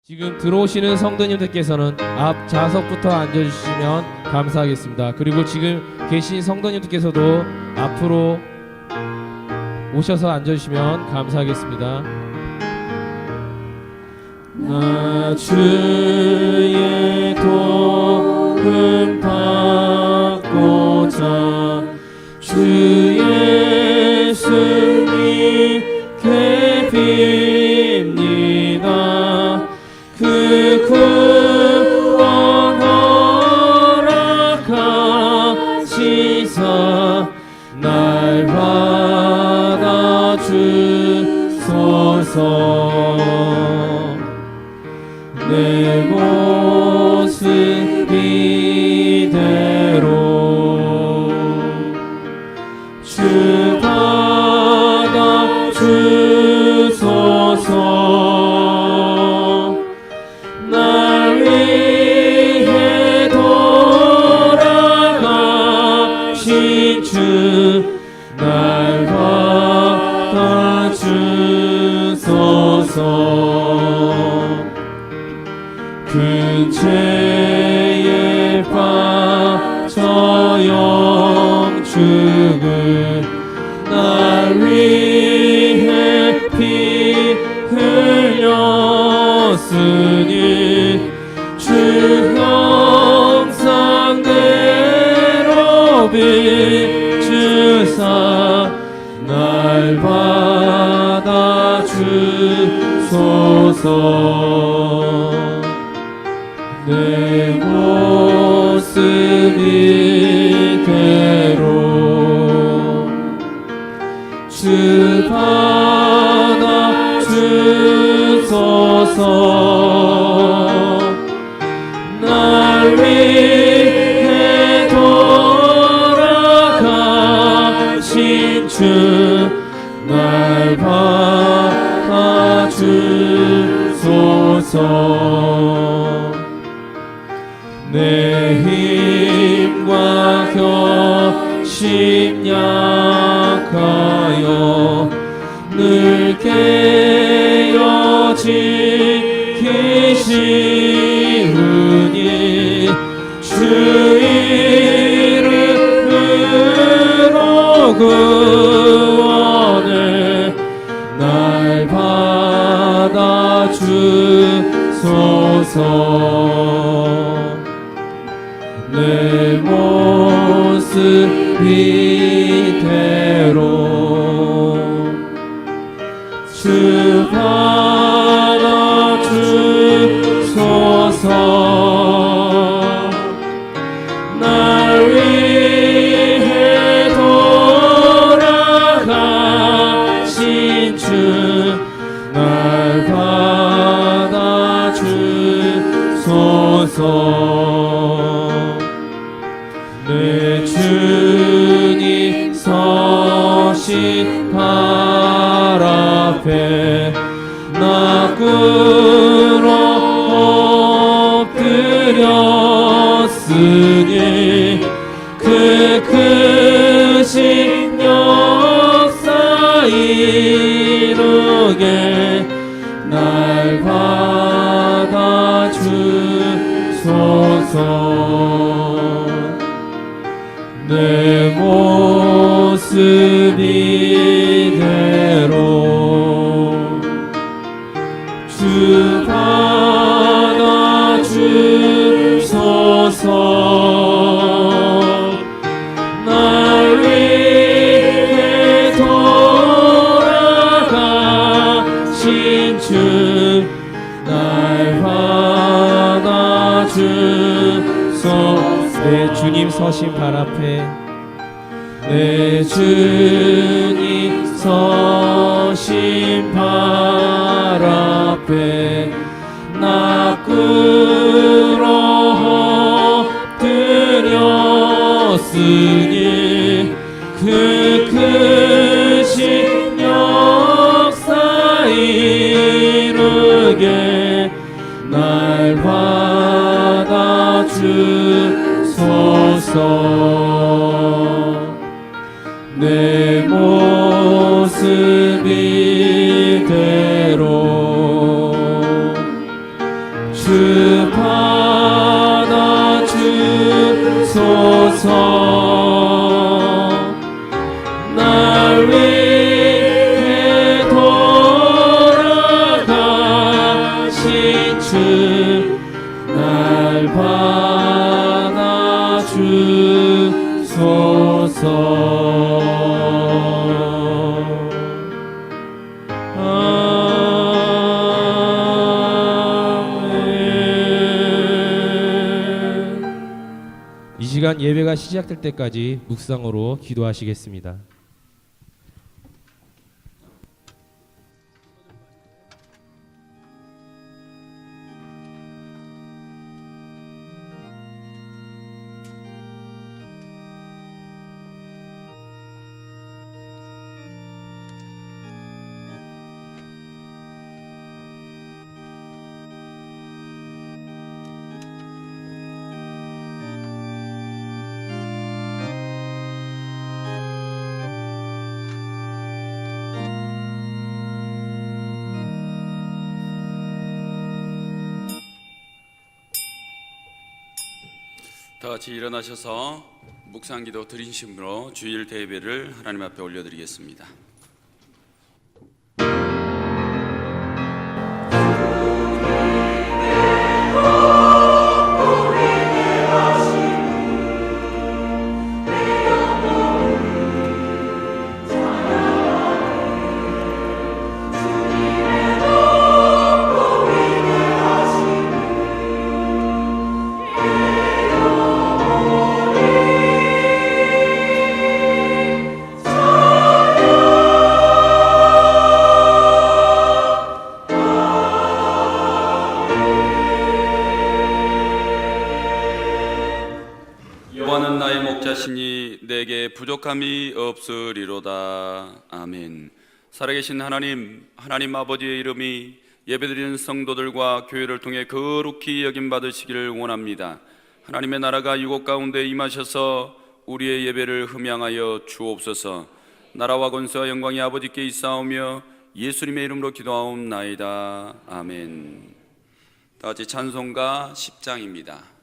지금 들어오시는 성도님들께서는 앞 좌석부터 앉아주시면 감사하겠습니다. 그리고 지금 계신 성도님들께서도 앞으로 오셔서 앉아주시면 감사하겠습니다. 나 주의 도움 받고자 주의 승리께 빕니다. 그 구원 허락하시사 날 받아주소서. 내 모습 이대로 주 받아주소서. 날 위해 돌아가신 주 날 받아주소서. 큰 죄에 빠져 영죽을 날 위해 피 흘렸으니 주 형상대로 비추사 날 받아주소서. 내 모습 이대로 주 받아주소서. 날 위해 돌아가신 주 날 받아주소서. 내 힘과 결심 약하여 늘 깨어 지키시우니 주 이름으로 구원을 날 받아주소서. 내 모습 이대로 주 받아주소서. 날 위해 돌아가신 주 날 받아주소서. 내 주님 서신 발 앞에 나 꿇어 엎드렸으니 그 크신 역사 이루게 날 받아주소서. 내 모습 이대로 주 받아주소서. 날 위해 돌아가신 주 날 받아주소서. 내 주님 서신 발 앞에 내 주님 서신 발 앞에 나 꿇어 엎드렸으니 그 크신 역사 이루게 날 받아주소서. 내 모습 이대로 주 받아주소서. 날 위해 돌아가신 주 날 받아주소서. 이 시간 예배가 시작될 때까지 묵상으로 기도하시겠습니다. 다 같이 일어나셔서 묵상기도 드리심으로 주일 대예배를 하나님 앞에 올려드리겠습니다. 여호와는 나의 목자시니 내게 부족함이 없으리로다. 아멘. 살아계신 하나님, 하나님 아버지의 이름이 예배드리는 성도들과 교회를 통해 거룩히 여김받으시기를 원합니다. 하나님의 나라가 이곳 가운데 임하셔서 우리의 예배를 흠양하여 주옵소서. 나라와 권세와 영광이 아버지께 있사오며 예수님의 이름으로 기도하옵나이다. 아멘. 다 같이 찬송가 10장입니다.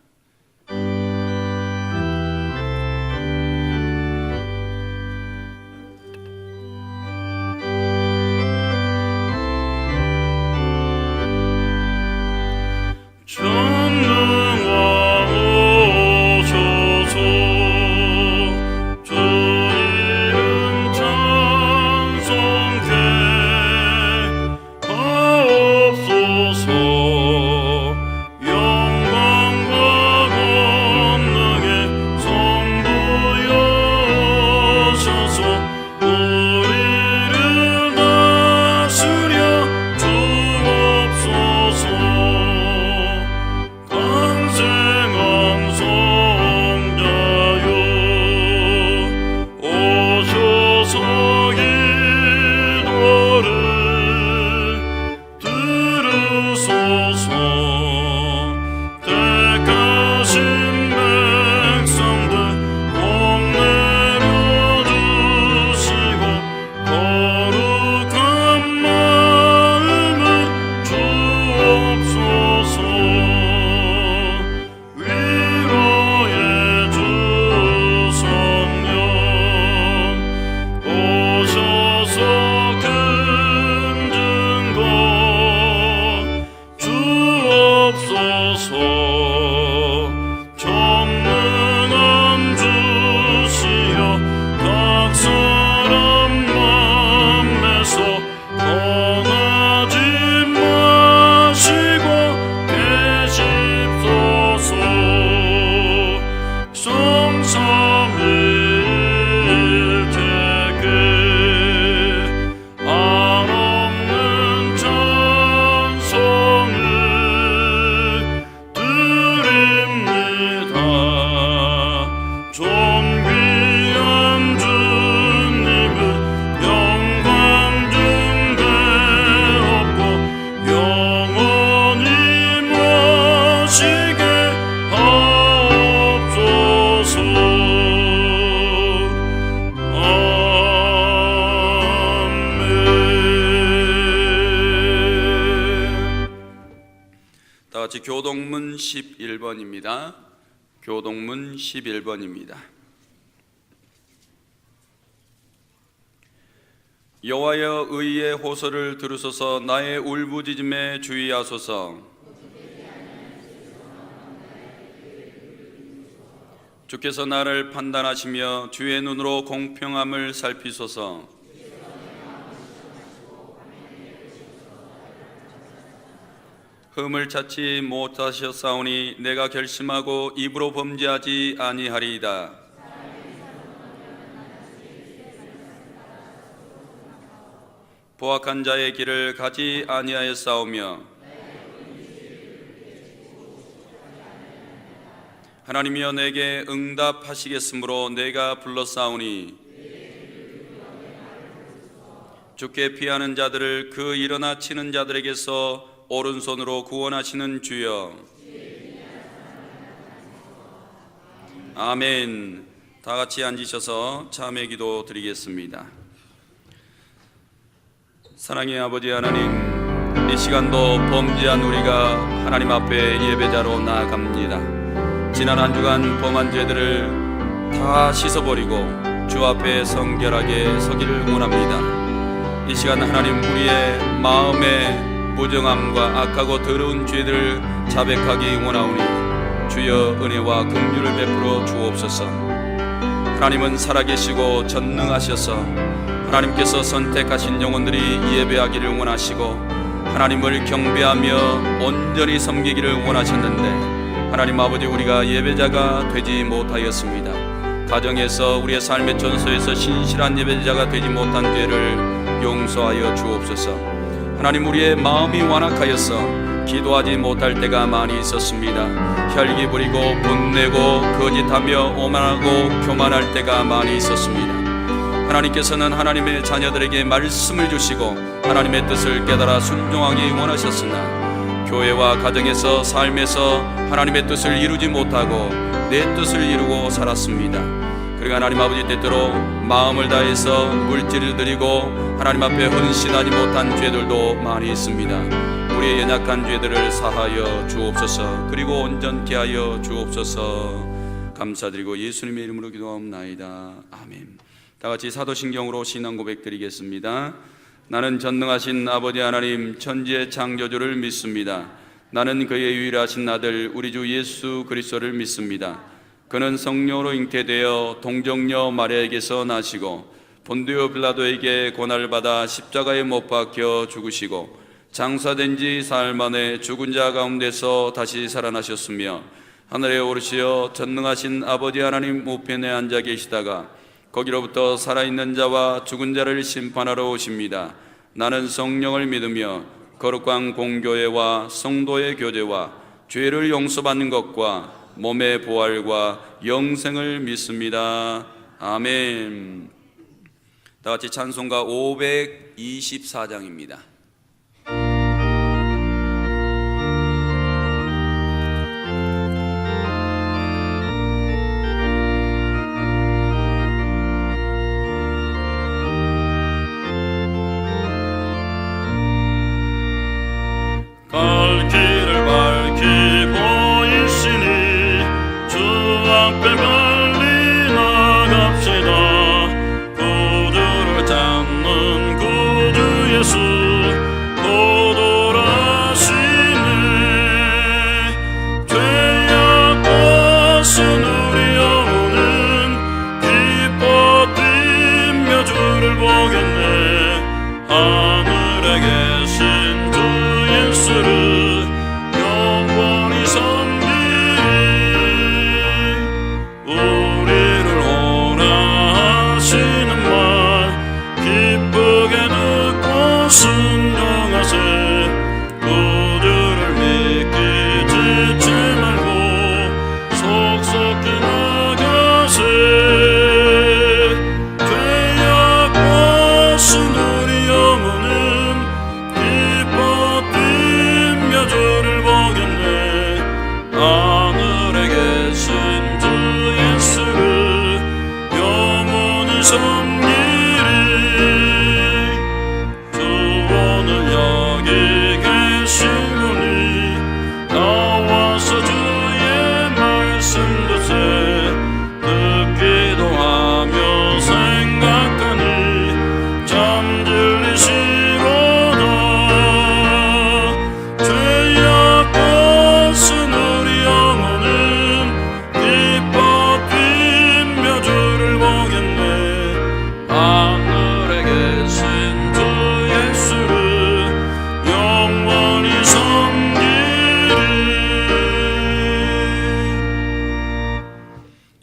다 같이 교동문 11번입니다. 교동문 11번입니다. 여호와여 의의 호소를 들으소서. 나의 울부짖음에 주의하소서. 주께서 나를 판단하시며 주의 눈으로 공평함을 살피소서. 흠을 찾지 못하셨사오니 내가 결심하고 입으로 범죄하지 아니하리이다. 포악한 자의 길을 가지 아니하였사오며 하나님이여 내게 응답하시겠으므로 내가 불렀사오니 주께 피하는 자들을 그 일어나 치는 자들에게서 오른손으로 구원하시는 주여. 아멘. 다 같이 앉으셔서 참회 기도 드리겠습니다. 사랑의 아버지 하나님, 이 시간도 범죄한 우리가 하나님 앞에 예배자로 나아갑니다. 지난 한 주간 범한 죄들을 다 씻어버리고 주 앞에 성결하게 서기를 원합니다. 이 시간 하나님, 우리의 마음에 무정함과 악하고 더러운 죄들을 자백하기 원하오니 주여 은혜와 긍휼을 베풀어 주옵소서. 하나님은 살아계시고 전능하셔서 하나님께서 선택하신 영혼들이 예배하기를 원하시고 하나님을 경배하며 온전히 섬기기를 원하셨는데 하나님 아버지, 우리가 예배자가 되지 못하였습니다. 가정에서 우리의 삶의 전소에서 신실한 예배자가 되지 못한 죄를 용서하여 주옵소서. 하나님, 우리의 마음이 완악하여서 기도하지 못할 때가 많이 있었습니다. 혈기 부리고 분내고 거짓하며 오만하고 교만할 때가 많이 있었습니다. 하나님께서는 하나님의 자녀들에게 말씀을 주시고 하나님의 뜻을 깨달아 순종하기 원하셨으나 교회와 가정에서 삶에서 하나님의 뜻을 이루지 못하고 내 뜻을 이루고 살았습니다. 그러니까 하나님 아버지, 때때로 마음을 다해서 물질을 드리고 하나님 앞에 헌신하지 못한 죄들도 많이 있습니다. 우리의 연약한 죄들을 사하여 주옵소서. 그리고 온전케 하여 주옵소서. 감사드리고 예수님의 이름으로 기도하옵나이다. 아멘. 다 같이 사도신경으로 신앙 고백 드리겠습니다. 나는 전능하신 아버지 하나님 천지의 창조주를 믿습니다. 나는 그의 유일하신 아들 우리 주 예수 그리스도를 믿습니다. 그는 성령으로 잉태되어 동정녀 마리아에게서 나시고 본디오 빌라도에게 고난을 받아 십자가에 못 박혀 죽으시고 장사된 지 사흘 만에 죽은 자 가운데서 다시 살아나셨으며 하늘에 오르시어 전능하신 아버지 하나님 우편에 앉아 계시다가 거기로부터 살아있는 자와 죽은 자를 심판하러 오십니다. 나는 성령을 믿으며 거룩한 공교회와 성도의 교제와 죄를 용서받는 것과 몸의 부활과 영생을 믿습니다. 아멘. 다 같이 찬송가 524장입니다. 갈 길을 밝히 보이시니 주 앞에 빨리 나갑시다. 구주를 찾는 구주 예수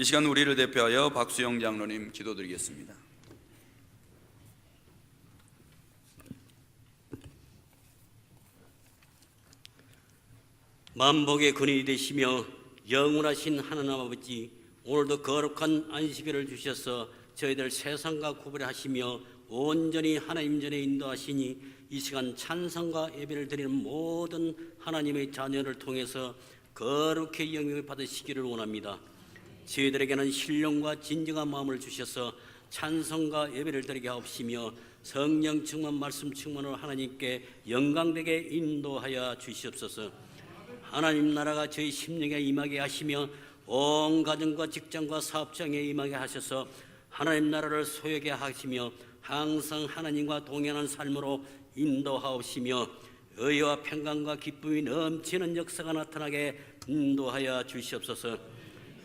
이 시간 우리를 대표하여 박수영 장로님 기도드리겠습니다. 만복의 근원이 되시며 영원하신 하나님 아버지, 오늘도 거룩한 안식일을 주셔서 저희들 세상과 구별하시며 온전히 하나님 전에 인도하시니 이 시간 찬송과 예배를 드리는 모든 하나님의 자녀를 통해서 거룩히 영광을 받으시기를 원합니다. 저희들에게는 신령과 진정한 마음을 주셔서 찬송과 예배를 드리게 하옵시며 성령 충만 말씀 충만으로 하나님께 영광되게 인도하여 주시옵소서. 하나님 나라가 저희 심령에 임하게 하시며 온 가정과 직장과 사업장에 임하게 하셔서 하나님 나라를 소유하게 하시며 항상 하나님과 동행하는 삶으로 인도하옵시며 의와 평강과 기쁨이 넘치는 역사가 나타나게 인도하여 주시옵소서.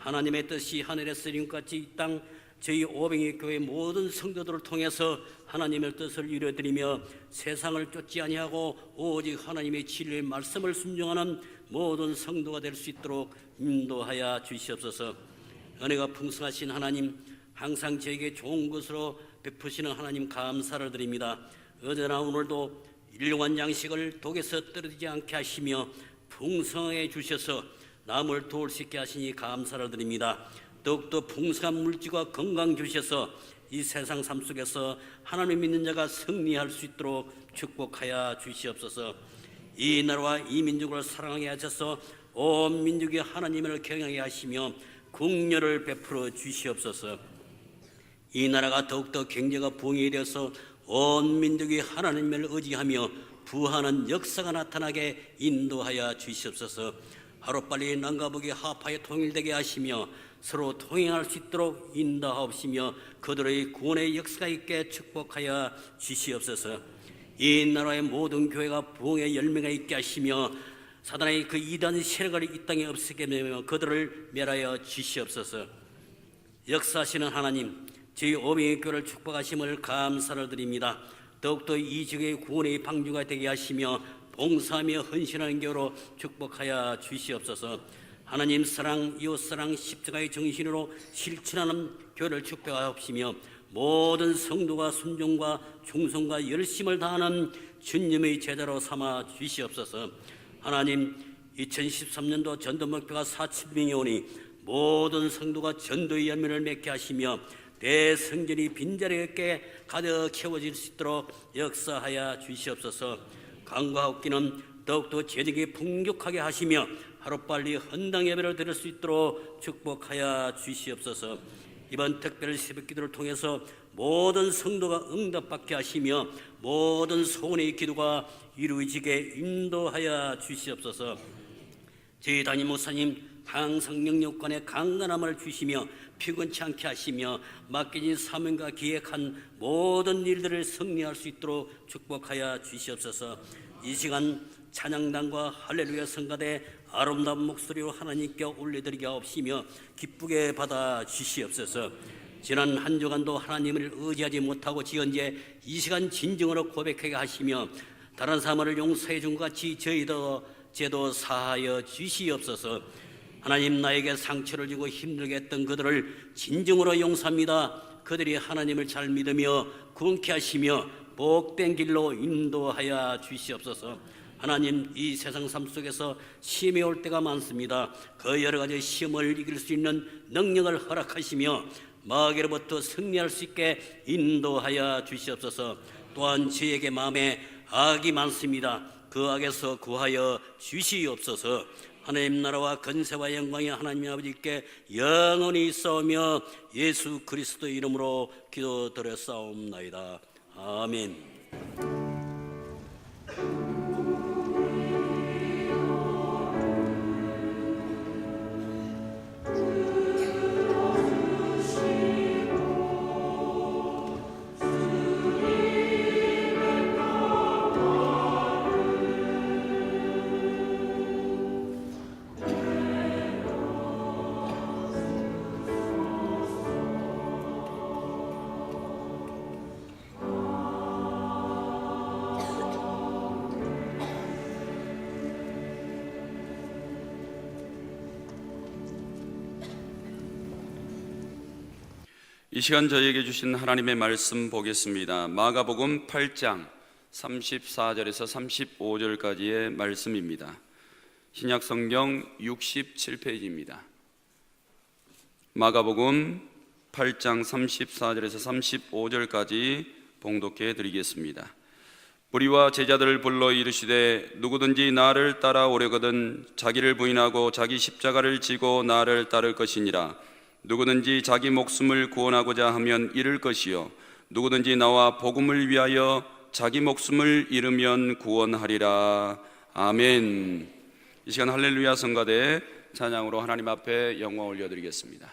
하나님의 뜻이 하늘에서 이름같이 이 땅 저희 오병이 교회 모든 성도들을 통해서 하나님의 뜻을 이루어드리며 세상을 쫓지 아니하고 오직 하나님의 진리의 말씀을 순종하는 모든 성도가 될 수 있도록 인도하여 주시옵소서. 은혜가 풍성하신 하나님, 항상 저에게 좋은 것으로 베푸시는 하나님 감사를 드립니다. 어제나 오늘도 일용한 양식을 독에서 떨어지지 않게 하시며 풍성하게 주셔서 남을 도울 수 있게 하시니 감사를 드립니다. 더욱더 풍성한 물질과 건강 주셔서 이 세상 삶 속에서 하나님 믿는 자가 승리할 수 있도록 축복하여 주시옵소서. 이 나라와 이 민족을 사랑하게 하셔서 온 민족이 하나님을 경외하게 하시며 국렬을 베풀어 주시옵소서. 이 나라가 더욱더 경제가 부흥이 되어서 온 민족이 하나님을 의지하며 부하는 역사가 나타나게 인도하여 주시옵소서. 하루빨리 남과 북이 합하여 통일되게 하시며 서로 통행할 수 있도록 인도하옵시며 그들의 구원의 역사가 있게 축복하여 주시옵소서. 이 나라의 모든 교회가 부흥의 열매가 있게 하시며 사단의 그 이단 세력을 이 땅에 없애게 되며 그들을 멸하여 주시옵소서. 역사하시는 하나님, 저희 오병의 교회를 축복하심을 감사를 드립니다. 더욱더 이 지역의 구원의 방주가 되게 하시며 봉사하며 헌신하는 교회로 축복하여 주시옵소서. 하나님 사랑, 이웃사랑, 십자가의 정신으로 실천하는 교회를 축복하옵시며 모든 성도가 순종과 충성과 열심을 다하는 주님의 제자로 삼아 주시옵소서. 하나님, 2013년도 전도 목표가 4,000명이 오니 모든 성도가 전도의 열매를 맺게 하시며 대성전이 빈자리 있게 가득 채워질 수 있도록 역사하여 주시옵소서. 강과 옥기는 더욱더 재정이 풍족하게 하시며 하루빨리 헌당 예배를 드릴 수 있도록 축복하여 주시옵소서. 이번 특별 새벽기도를 통해서 모든 성도가 응답받게 하시며 모든 소원의 기도가 이루어지게 인도하여 주시옵소서. 저희 담임 목사님 항상 영역관에 강건함을 주시며 피곤치 않게 하시며 맡겨진 사명과 기획한 모든 일들을 승리할 수 있도록 축복하여 주시옵소서. 이 시간 찬양단과 할렐루야 성가대 아름다운 목소리로 하나님께 올려드리게 하옵시며 기쁘게 받아 주시옵소서. 지난 한 주간도 하나님을 의지하지 못하고 지은제 이 시간 진정으로 고백하게 하시며 다른 사람을 용서해 준 것 같이 저희도 죄도 사하여 주시옵소서. 하나님, 나에게 상처를 주고 힘들게 했던 그들을 진정으로 용서합니다. 그들이 하나님을 잘 믿으며 구원케 하시며 복된 길로 인도하여 주시옵소서. 하나님, 이 세상 삶 속에서 시험이 올 때가 많습니다. 그 여러 가지 시험을 이길 수 있는 능력을 허락하시며 마귀로부터 승리할 수 있게 인도하여 주시옵소서. 또한 저에게 마음에 악이 많습니다. 그 악에서 구하여 주시옵소서. 하나님 나라와 건세와 영광이 하나님 아버지께 영원히 있사오며 예수 그리스도 이름으로 기도드렸사옵나이다. 아멘. 이 시간 저희에게 주신 하나님의 말씀 보겠습니다. 마가복음 8장 34절에서 35절까지의 말씀입니다. 신약성경 67페이지입니다. 마가복음 8장 34절에서 35절까지 봉독해 드리겠습니다. 무리와 제자들을 불러 이르시되 누구든지 나를 따라오려거든 자기를 부인하고 자기 십자가를 지고 나를 따를 것이니라. 누구든지 자기 목숨을 구원하고자 하면 잃을 것이요 누구든지 나와 복음을 위하여 자기 목숨을 잃으면 구원하리라. 아멘. 이 시간 할렐루야 성가대 찬양으로 하나님 앞에 영광 올려드리겠습니다.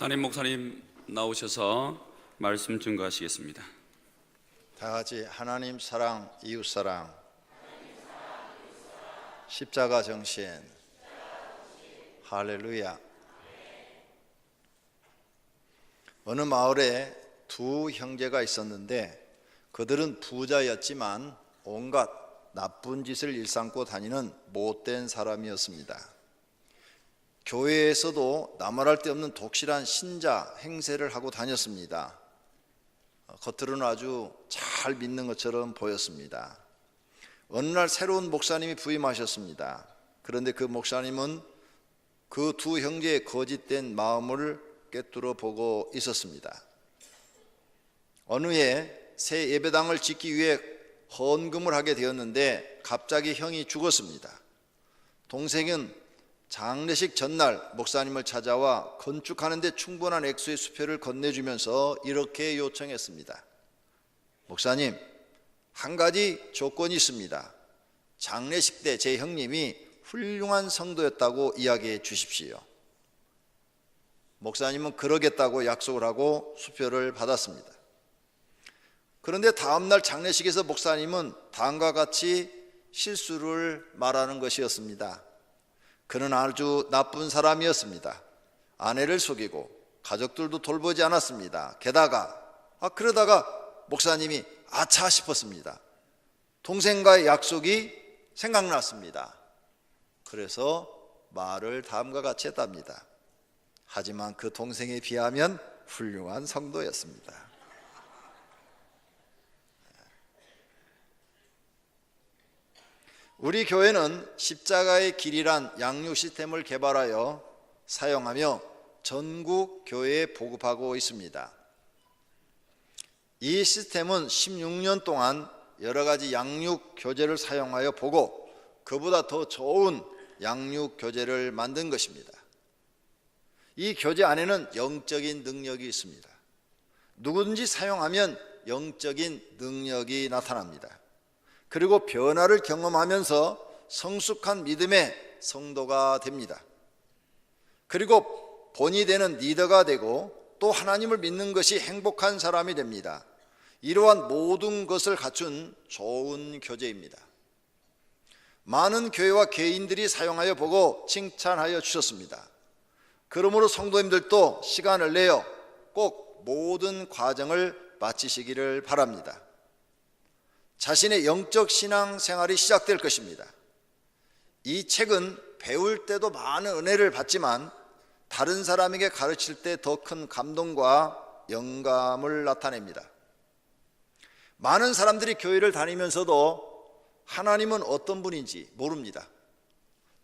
담임 목사님 나오셔서 말씀 증거하시겠습니다. 다 같이 하나님 사랑, 이웃 사랑, 십자가 정신, 할렐루야. 어느 마을에 두 형제가 있었는데 그들은 부자였지만 온갖 나쁜 짓을 일삼고 다니는 못된 사람이었습니다. 교회에서도 나말할 데 없는 독실한 신자 행세를 하고 다녔습니다. 겉으로는 아주 잘 믿는 것처럼 보였습니다. 어느 날 새로운 목사님이 부임하셨습니다. 그런데 그 목사님은 그 두 형제의 거짓된 마음을 꿰뚫어 보고 있었습니다. 어느 해 새 예배당을 짓기 위해 헌금을 하게 되었는데 갑자기 형이 죽었습니다. 동생은 장례식 전날 목사님을 찾아와 건축하는 데 충분한 액수의 수표를 건네주면서 이렇게 요청했습니다. 목사님, 한 가지 조건이 있습니다. 장례식 때 제 형님이 훌륭한 성도였다고 이야기해 주십시오. 목사님은 그러겠다고 약속을 하고 수표를 받았습니다. 그런데 다음날 장례식에서 목사님은 다음과 같이 실수를 말하는 것이었습니다. 그는 아주 나쁜 사람이었습니다. 아내를 속이고 가족들도 돌보지 않았습니다. 게다가 그러다가 목사님이 아차 싶었습니다. 동생과의 약속이 생각났습니다. 그래서 말을 다음과 같이 했답니다. 하지만 그 동생에 비하면 훌륭한 성도였습니다. 우리 교회는 십자가의 길이란 양육 시스템을 개발하여 사용하며 전국 교회에 보급하고 있습니다. 이 시스템은 16년 동안 여러 가지 양육 교재를 사용하여 보고 그보다 더 좋은 양육 교재를 만든 것입니다. 이 교재 안에는 영적인 능력이 있습니다. 누구든지 사용하면 영적인 능력이 나타납니다. 그리고 변화를 경험하면서 성숙한 믿음의 성도가 됩니다. 그리고 본이 되는 리더가 되고 또 하나님을 믿는 것이 행복한 사람이 됩니다. 이러한 모든 것을 갖춘 좋은 교재입니다. 많은 교회와 개인들이 사용하여 보고 칭찬하여 주셨습니다. 그러므로 성도님들도 시간을 내어 꼭 모든 과정을 마치시기를 바랍니다. 자신의 영적 신앙 생활이 시작될 것입니다. 이 책은 배울 때도 많은 은혜를 받지만 다른 사람에게 가르칠 때 더 큰 감동과 영감을 나타냅니다. 많은 사람들이 교회를 다니면서도 하나님은 어떤 분인지 모릅니다.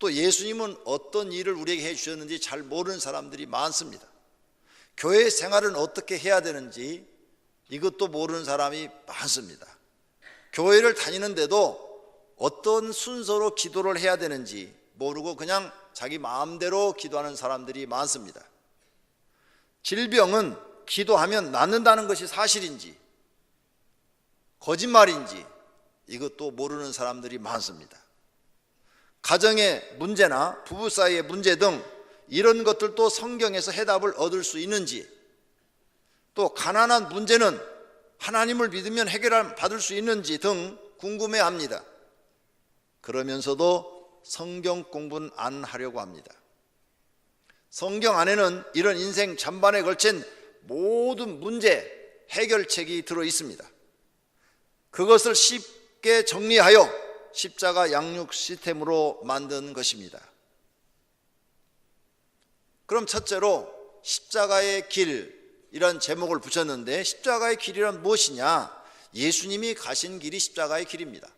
또 예수님은 어떤 일을 우리에게 해주셨는지 잘 모르는 사람들이 많습니다. 교회 생활은 어떻게 해야 되는지 이것도 모르는 사람이 많습니다. 교회를 다니는데도 어떤 순서로 기도를 해야 되는지 모르고 그냥 자기 마음대로 기도하는 사람들이 많습니다. 질병은 기도하면 낫는다는 것이 사실인지 거짓말인지 이것도 모르는 사람들이 많습니다. 가정의 문제나 부부 사이의 문제 등 이런 것들도 성경에서 해답을 얻을 수 있는지, 또 가난한 문제는 하나님을 믿으면 해결받을 수 있는지 등 궁금해합니다. 그러면서도 성경 공부는 안 하려고 합니다. 성경 안에는 이런 인생 전반에 걸친 모든 문제 해결책이 들어 있습니다. 그것을 쉽게 정리하여 십자가 양육 시스템으로 만든 것입니다. 그럼 첫째로 십자가의 길이란 제목을 붙였는데, 십자가의 길이란 무엇이냐? 예수님이 가신 길이 십자가의 길입니다.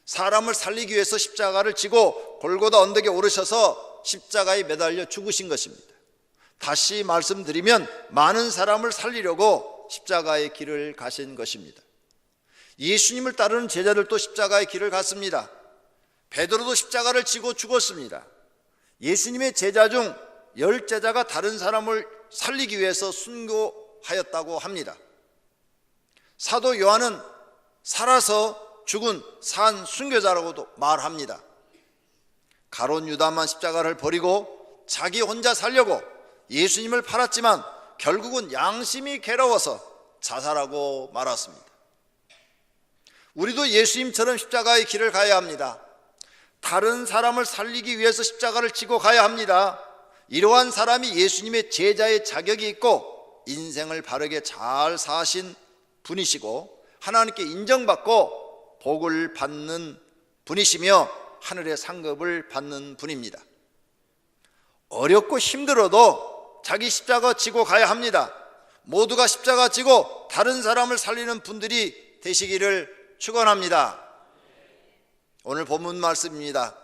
사람을 살리기 위해서 십자가를 지고 골고다 언덕에 오르셔서 십자가에 매달려 죽으신 것입니다. 다시 말씀드리면 많은 사람을 살리려고 십자가의 길을 가신 것입니다. 예수님을 따르는 제자들도 십자가의 길을 갔습니다. 베드로도 십자가를 지고 죽었습니다. 예수님의 제자 중 10제자가 다른 사람을 살리기 위해서 순교하였다고 합니다. 사도 요한은 살아서 죽은 산 순교자라고도 말합니다. 가룟 유다만 십자가를 버리고 자기 혼자 살려고 예수님을 팔았지만 결국은 양심이 괴로워서 자살하고 말았습니다. 우리도 예수님처럼 십자가의 길을 가야 합니다. 다른 사람을 살리기 위해서 십자가를 지고 가야 합니다. 이러한 사람이 예수님의 제자의 자격이 있고 인생을 바르게 잘 사신 분이시고 하나님께 인정받고 복을 받는 분이시며 하늘의 상급을 받는 분입니다. 어렵고 힘들어도 자기 십자가 지고 가야 합니다. 모두가 십자가 지고 다른 사람을 살리는 분들이 되시기를 축원합니다. 오늘 본문 말씀입니다.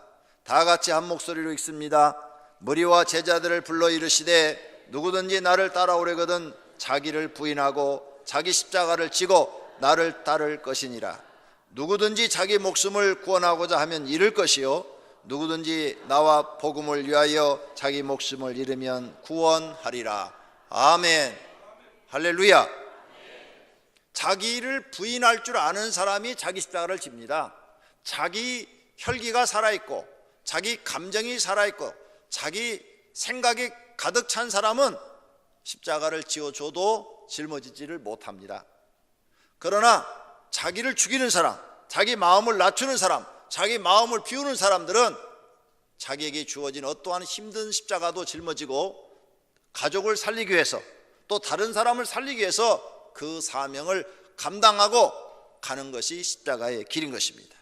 다 같이 한 목소리로 읽습니다. 무리와 제자들을 불러 이르시되 누구든지 나를 따라오려거든 자기를 부인하고 자기 십자가를 지고 나를 따를 것이니라. 누구든지 자기 목숨을 구원하고자 하면 잃을 것이요 누구든지 나와 복음을 위하여 자기 목숨을 잃으면 구원하리라. 아멘. 할렐루야. 자기를 부인할 줄 아는 사람이 자기 십자가를 집니다. 자기 혈기가 살아있고 자기 감정이 살아있고 자기 생각이 가득 찬 사람은 십자가를 지어줘도 짊어지지를 못합니다. 그러나 자기를 죽이는 사람, 자기 마음을 낮추는 사람, 자기 마음을 비우는 사람들은 자기에게 주어진 어떠한 힘든 십자가도 짊어지고 가족을 살리기 위해서 또 다른 사람을 살리기 위해서 그 사명을 감당하고 가는 것이 십자가의 길인 것입니다.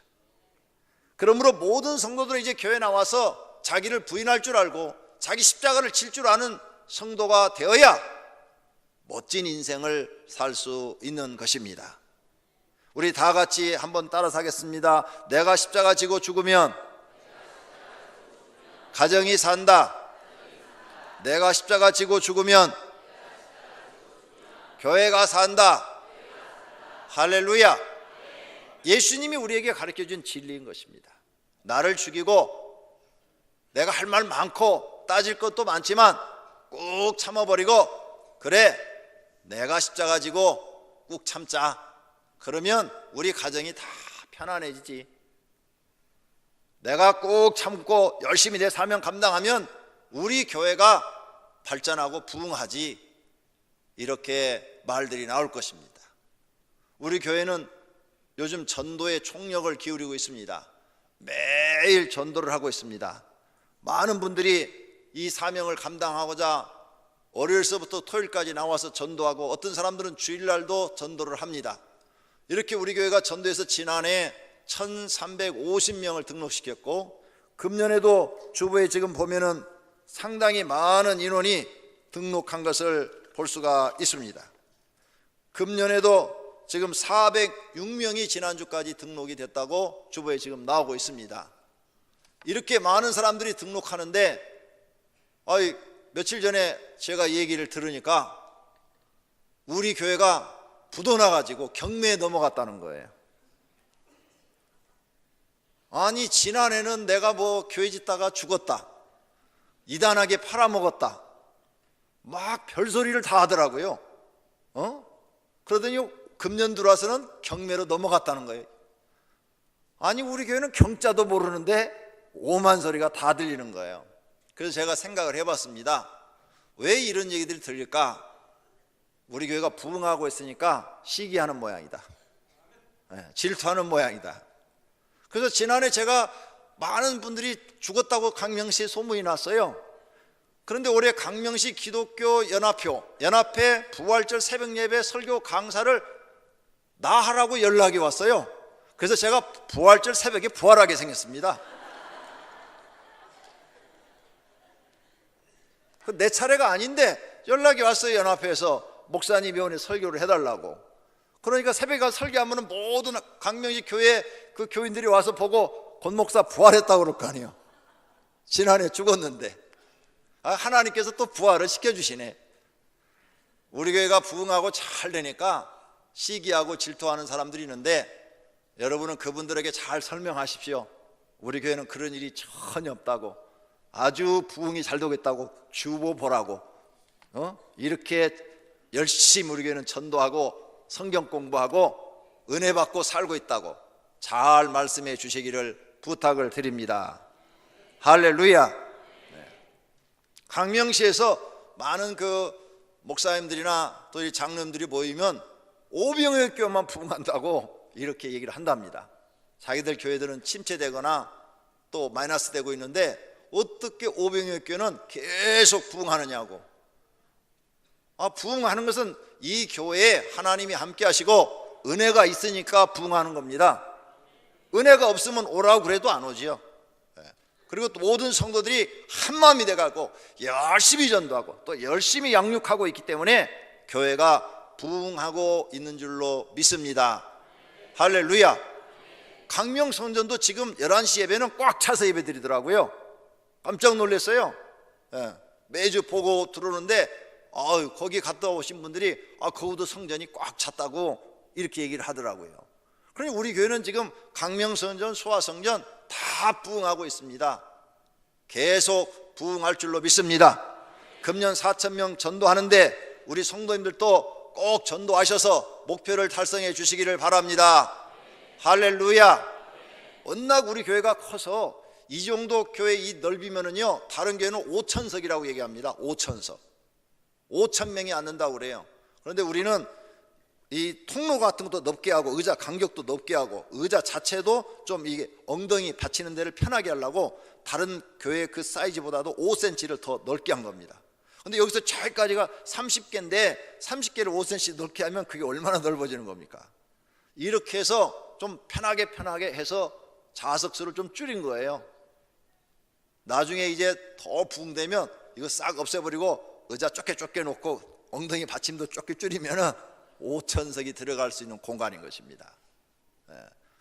그러므로 모든 성도들은 이제 교회 나와서 자기를 부인할 줄 알고 자기 십자가를 질 줄 아는 성도가 되어야 멋진 인생을 살 수 있는 것입니다. 우리 다 같이 한번 따라서 하겠습니다. 내가 십자가 지고 죽으면 가정이 산다. 내가 십자가 지고 죽으면 교회가 산다. 할렐루야. 예수님이 우리에게 가르쳐준 진리인 것입니다. 나를 죽이고 내가 할 말 많고 따질 것도 많지만 꾹 참아버리고 그래 내가 십자가 지고 꾹 참자. 그러면 우리 가정이 다 편안해지지. 내가 꾹 참고 열심히 내 사명 감당하면 우리 교회가 발전하고 부흥하지. 이렇게 말들이 나올 것입니다. 우리 교회는 요즘 전도에 총력을 기울이고 있습니다. 매일 전도를 하고 있습니다. 많은 분들이 이 사명을 감당하고자 월요일서부터 토요일까지 나와서 전도하고 어떤 사람들은 주일날도 전도를 합니다. 이렇게 우리 교회가 전도해서 지난해 1350명을 등록시켰고 금년에도 주보에 지금 보면은 상당히 많은 인원이 등록한 것을 볼 수가 있습니다. 금년에도 지금 406명이 지난주까지 등록이 됐다고 주보에 지금 나오고 있습니다. 이렇게 많은 사람들이 등록하는데 며칠 전에 제가 얘기를 들으니까 우리 교회가 부도나가지고 경매에 넘어갔다는 거예요. 아니 지난해는 내가 뭐 교회 짓다가 죽었다, 이단하게 팔아먹었다, 막 별소리를 다 하더라고요. 그러더니 금년 들어와서는 경매로 넘어갔다는 거예요. 아니 우리 교회는 경자도 모르는데 오만 소리가 다 들리는 거예요. 그래서 제가 생각을 해봤습니다. 왜 이런 얘기들이 들릴까? 우리 교회가 부흥하고 있으니까 시기하는 모양이다. 질투하는 모양이다. 그래서 지난해 제가 많은 분들이 죽었다고 강명시에 소문이 났어요. 그런데 올해 강명시 기독교 연합회 부활절 새벽 예배 설교 강사를 나 하라고 연락이 왔어요. 그래서 제가 부활절 새벽에 부활하게 생겼습니다. 내 차례가 아닌데 연락이 왔어요. 연합회에서 목사님이 오늘 설교를 해달라고. 그러니까 새벽에 가서 설교하면 모든 강명시 교회 그 교인들이 와서 보고 권 목사 부활했다고 그럴 거 아니에요. 지난해 죽었는데 하나님께서 또 부활을 시켜주시네. 우리 교회가 부흥하고 잘 되니까 시기하고 질투하는 사람들이 있는데 여러분은 그분들에게 잘 설명하십시오. 우리 교회는 그런 일이 전혀 없다고, 아주 부흥이 잘 되겠다고 주보 보라고, 이렇게 열심히 우리 교회는 전도하고 성경 공부하고 은혜 받고 살고 있다고 잘 말씀해 주시기를 부탁을 드립니다. 할렐루야. 강명시에서 많은 그 목사님들이나 또 이 장로님들이 모이면 500여 교회만 부흥한다고 이렇게 얘기를 한답니다. 자기들 교회들은 침체되거나 또 마이너스 되고 있는데 어떻게 500여 교회는 계속 부흥하느냐고. 부흥하는 것은 이 교회에 하나님이 함께 하시고 은혜가 있으니까 부흥하는 겁니다. 은혜가 없으면 오라고 그래도 안 오지요. 그리고 또 모든 성도들이 한마음이 돼가고 열심히 전도하고 또 열심히 양육하고 있기 때문에 교회가 부흥하고 있는 줄로 믿습니다. 할렐루야. 강명성전도 지금 11시 예배는 꽉 차서 예배 드리더라고요. 깜짝 놀랐어요. 매주 보고 들어오는데 거기 갔다 오신 분들이 거기도 성전이 꽉 찼다고 이렇게 얘기를 하더라고요. 그러니 우리 교회는 지금 강명성전, 소아성전 다 부흥하고 있습니다. 계속 부흥할 줄로 믿습니다. 금년 4,000명 전도하는데 우리 성도님들도 꼭 전도하셔서 목표를 달성해 주시기를 바랍니다. 할렐루야. 워낙 우리 교회가 커서 이 정도 교회 이 넓이면은요, 다른 교회는 5,000석이라고 얘기합니다. 5,000석. 5,000명이 앉는다고 그래요. 그런데 우리는 이 통로 같은 것도 넓게 하고 의자 간격도 넓게 하고 의자 자체도 좀 이게 엉덩이 받치는 데를 편하게 하려고 다른 교회 그 사이즈보다도 5cm를 더 넓게 한 겁니다. 근데 여기서 저기까지가 30개인데 30개를 5cm 넓게 하면 그게 얼마나 넓어지는 겁니까? 이렇게 해서 좀 편하게 해서 좌석수를 좀 줄인 거예요. 나중에 이제 더 부흥되면 이거 싹 없애버리고 의자 좁게 놓고 엉덩이 받침도 좁게 줄이면은 5,000석이 들어갈 수 있는 공간인 것입니다.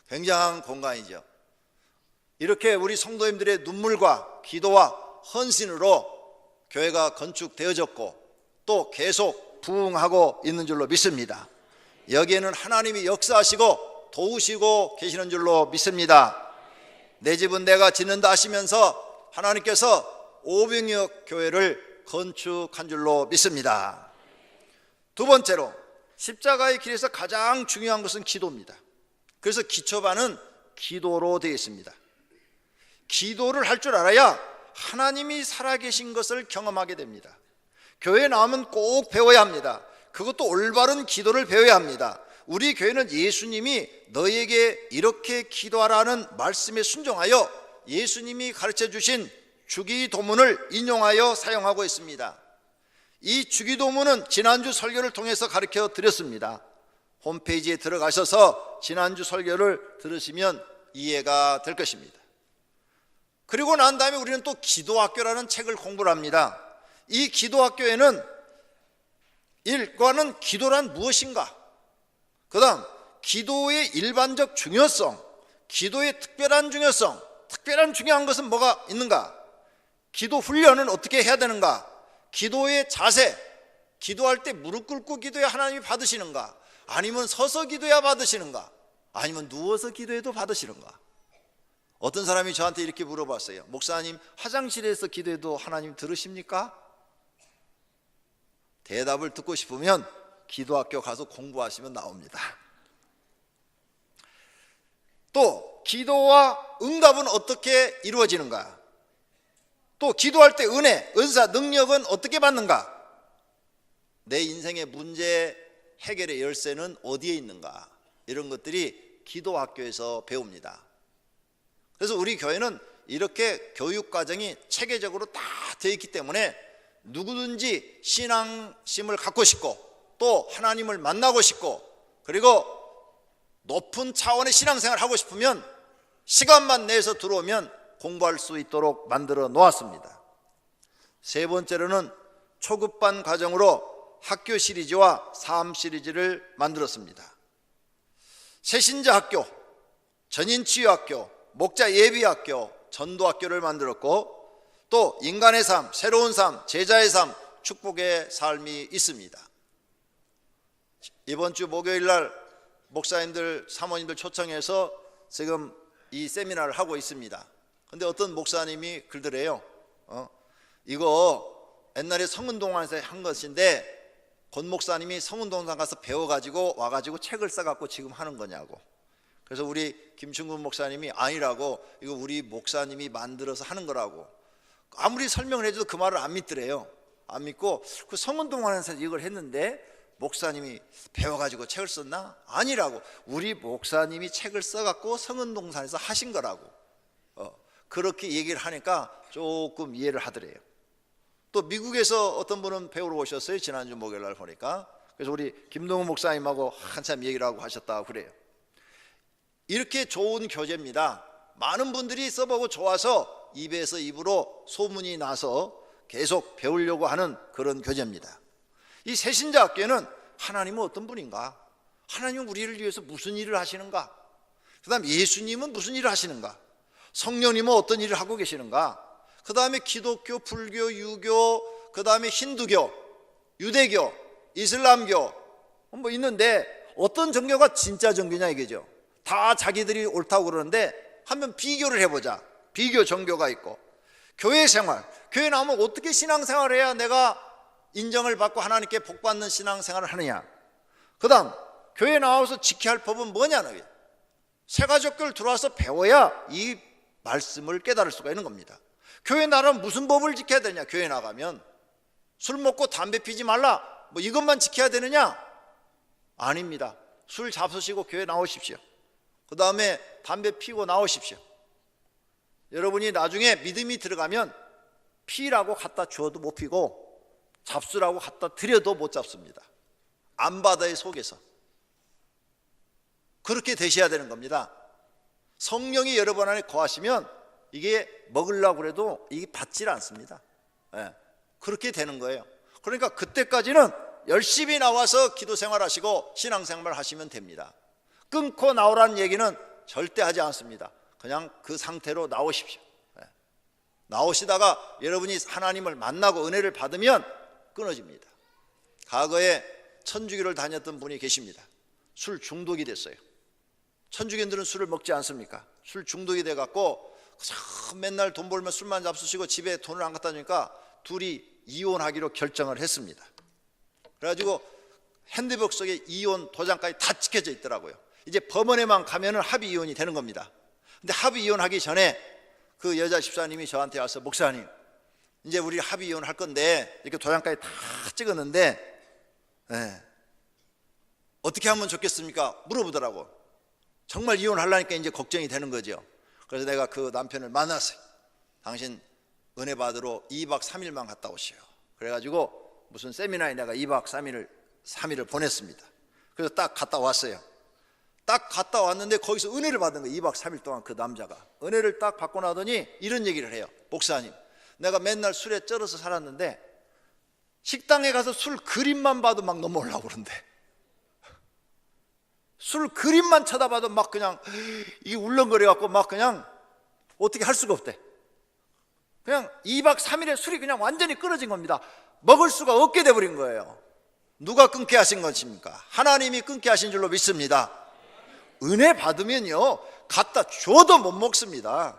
굉장한 공간이죠. 이렇게 우리 성도님들의 눈물과 기도와 헌신으로 교회가 건축되어졌고 또 계속 부흥하고 있는 줄로 믿습니다. 여기에는 하나님이 역사하시고 도우시고 계시는 줄로 믿습니다. 내 집은 내가 짓는다 하시면서 하나님께서 500여 교회를 건축한 줄로 믿습니다. 두 번째로 십자가의 길에서 가장 중요한 것은 기도입니다. 그래서 기초반은 기도로 되어 있습니다. 기도를 할 줄 알아야 하나님이 살아계신 것을 경험하게 됩니다. 교회에 나오면 꼭 배워야 합니다. 그것도 올바른 기도를 배워야 합니다. 우리 교회는 예수님이 너에게 이렇게 기도하라는 말씀에 순종하여 예수님이 가르쳐 주신 주기도문을 인용하여 사용하고 있습니다. 이 주기도문은 지난주 설교를 통해서 가르쳐 드렸습니다. 홈페이지에 들어가셔서 지난주 설교를 들으시면 이해가 될 것입니다. 그리고 난 다음에 우리는 또 기도학교라는 책을 공부를 합니다. 이 기도학교에는 일과는 기도란 무엇인가, 그 다음 기도의 일반적 중요성, 기도의 특별한 중요성, 특별한 중요한 것은 뭐가 있는가, 기도 훈련은 어떻게 해야 되는가, 기도의 자세, 기도할 때 무릎 꿇고 기도해야 하나님이 받으시는가, 아니면 서서 기도해야 받으시는가, 아니면 누워서 기도해도 받으시는가. 어떤 사람이 저한테 이렇게 물어봤어요. 목사님, 화장실에서 기도해도 하나님 들으십니까? 대답을 듣고 싶으면 기도학교 가서 공부하시면 나옵니다. 또 기도와 응답은 어떻게 이루어지는가, 또 기도할 때 은혜, 은사, 능력은 어떻게 받는가, 내 인생의 문제 해결의 열쇠는 어디에 있는가, 이런 것들이 기도학교에서 배웁니다. 그래서 우리 교회는 이렇게 교육과정이 체계적으로 다 되어 있기 때문에 누구든지 신앙심을 갖고 싶고 또 하나님을 만나고 싶고 그리고 높은 차원의 신앙생활을 하고 싶으면 시간만 내서 들어오면 공부할 수 있도록 만들어 놓았습니다. 세 번째로는 초급반 과정으로 학교 시리즈와 삶 시리즈를 만들었습니다. 새신자 학교, 전인치유학교, 목자 예비학교, 전도학교를 만들었고 또 인간의 삶, 새로운 삶, 제자의 삶, 축복의 삶이 있습니다. 이번 주 목요일 날 목사님들, 사모님들 초청해서 지금 이 세미나를 하고 있습니다. 근데 어떤 목사님이 글더래요. 이거 옛날에 성은동안에서 한 것인데 권 목사님이 성은동산 가서 배워가지고 와가지고 책을 써갖고 지금 하는 거냐고. 그래서 우리 김충근 목사님이 아니라고, 이거 우리 목사님이 만들어서 하는 거라고. 아무리 설명을 해줘도 그 말을 안 믿더래요. 안 믿고 그 성은동안에서 이걸 했는데 목사님이 배워가지고 책을 썼나? 아니라고. 우리 목사님이 책을 써갖고 성은동산에서 하신 거라고. 그렇게 얘기를 하니까 조금 이해를 하더래요. 또 미국에서 어떤 분은 배우러 오셨어요. 지난주 목요일 날 보니까. 그래서 우리 김동훈 목사님하고 한참 얘기를 하고 하셨다고 그래요. 이렇게 좋은 교재입니다. 많은 분들이 써보고 좋아서 입에서 입으로 소문이 나서 계속 배우려고 하는 그런 교재입니다. 이 새신자학교에는 하나님은 어떤 분인가? 하나님은 우리를 위해서 무슨 일을 하시는가? 그 다음 예수님은 무슨 일을 하시는가? 성령님은 어떤 일을 하고 계시는가? 그 다음에 기독교, 불교, 유교, 그 다음에 힌두교, 유대교, 이슬람교 뭐 있는데 어떤 종교가 진짜 종교냐 이거죠. 다 자기들이 옳다고 그러는데 한번 비교를 해보자. 비교 종교가 있고, 교회 생활, 교회 나오면 어떻게 신앙생활을 해야 내가 인정을 받고 하나님께 복받는 신앙생활을 하느냐. 그 다음 교회 나와서 지켜야 할 법은 뭐냐는, 새가족들 들어와서 배워야 이 말씀을 깨달을 수가 있는 겁니다. 교회 나가면 무슨 법을 지켜야 되냐? 교회 나가면 술 먹고 담배 피지 말라 뭐 이것만 지켜야 되느냐? 아닙니다. 술 잡수시고 교회 나오십시오. 그 다음에 담배 피고 나오십시오. 여러분이 나중에 믿음이 들어가면 피라고 갖다 주어도 못 피고 잡수라고 갖다 드려도 못 잡습니다. 암바다의 속에서 그렇게 되셔야 되는 겁니다. 성령이 여러분 안에 거하시면 이게 먹으려고 해도 이게 받질 않습니다. 그렇게 되는 거예요. 그러니까 그때까지는 열심히 나와서 기도 생활하시고 신앙생활 하시면 됩니다. 끊고 나오라는 얘기는 절대 하지 않습니다. 그냥 그 상태로 나오십시오. 나오시다가 여러분이 하나님을 만나고 은혜를 받으면 끊어집니다. 과거에 천주교를 다녔던 분이 계십니다. 술 중독이 됐어요. 천주교인들은 술을 먹지 않습니까? 술 중독이 돼갖고 맨날 돈 벌면 술만 잡수시고 집에 돈을 안 갖다 주니까 둘이 이혼하기로 결정을 했습니다. 그래가지고 핸드백 속에 이혼 도장까지 다 찍혀져 있더라고요. 이제 법원에만 가면은 합의 이혼이 되는 겁니다. 근데 합의 이혼하기 전에 그 여자 집사님이 저한테 와서, 목사님 이제 우리 합의 이혼할 건데 이렇게 도장까지 다 찍었는데 어떻게 하면 좋겠습니까? 물어보더라고. 정말 이혼하려니까 이제 걱정이 되는 거죠. 그래서 내가 그 남편을 만났어요. 당신 은혜 받으러 2박 3일만 갔다 오시오. 그래가지고 무슨 세미나에 내가 2박 3일을 보냈습니다. 그래서 딱 갔다 왔어요. 딱 갔다 왔는데 거기서 은혜를 받은 거예요. 2박 3일 동안 그 남자가 은혜를 딱 받고 나더니 이런 얘기를 해요. 목사님, 내가 맨날 술에 쩔어서 살았는데 식당에 가서 술 그림만 봐도 막 넘어오려고 그러는데, 술 그림만 쳐다봐도 막 그냥 이게 울렁거려갖고 막 그냥 어떻게 할 수가 없대. 그냥 2박 3일에 술이 그냥 완전히 끊어진 겁니다. 먹을 수가 없게 돼버린 거예요. 누가 끊게 하신 것입니까? 하나님이 끊게 하신 줄로 믿습니다. 은혜 받으면요 갖다 줘도 못 먹습니다.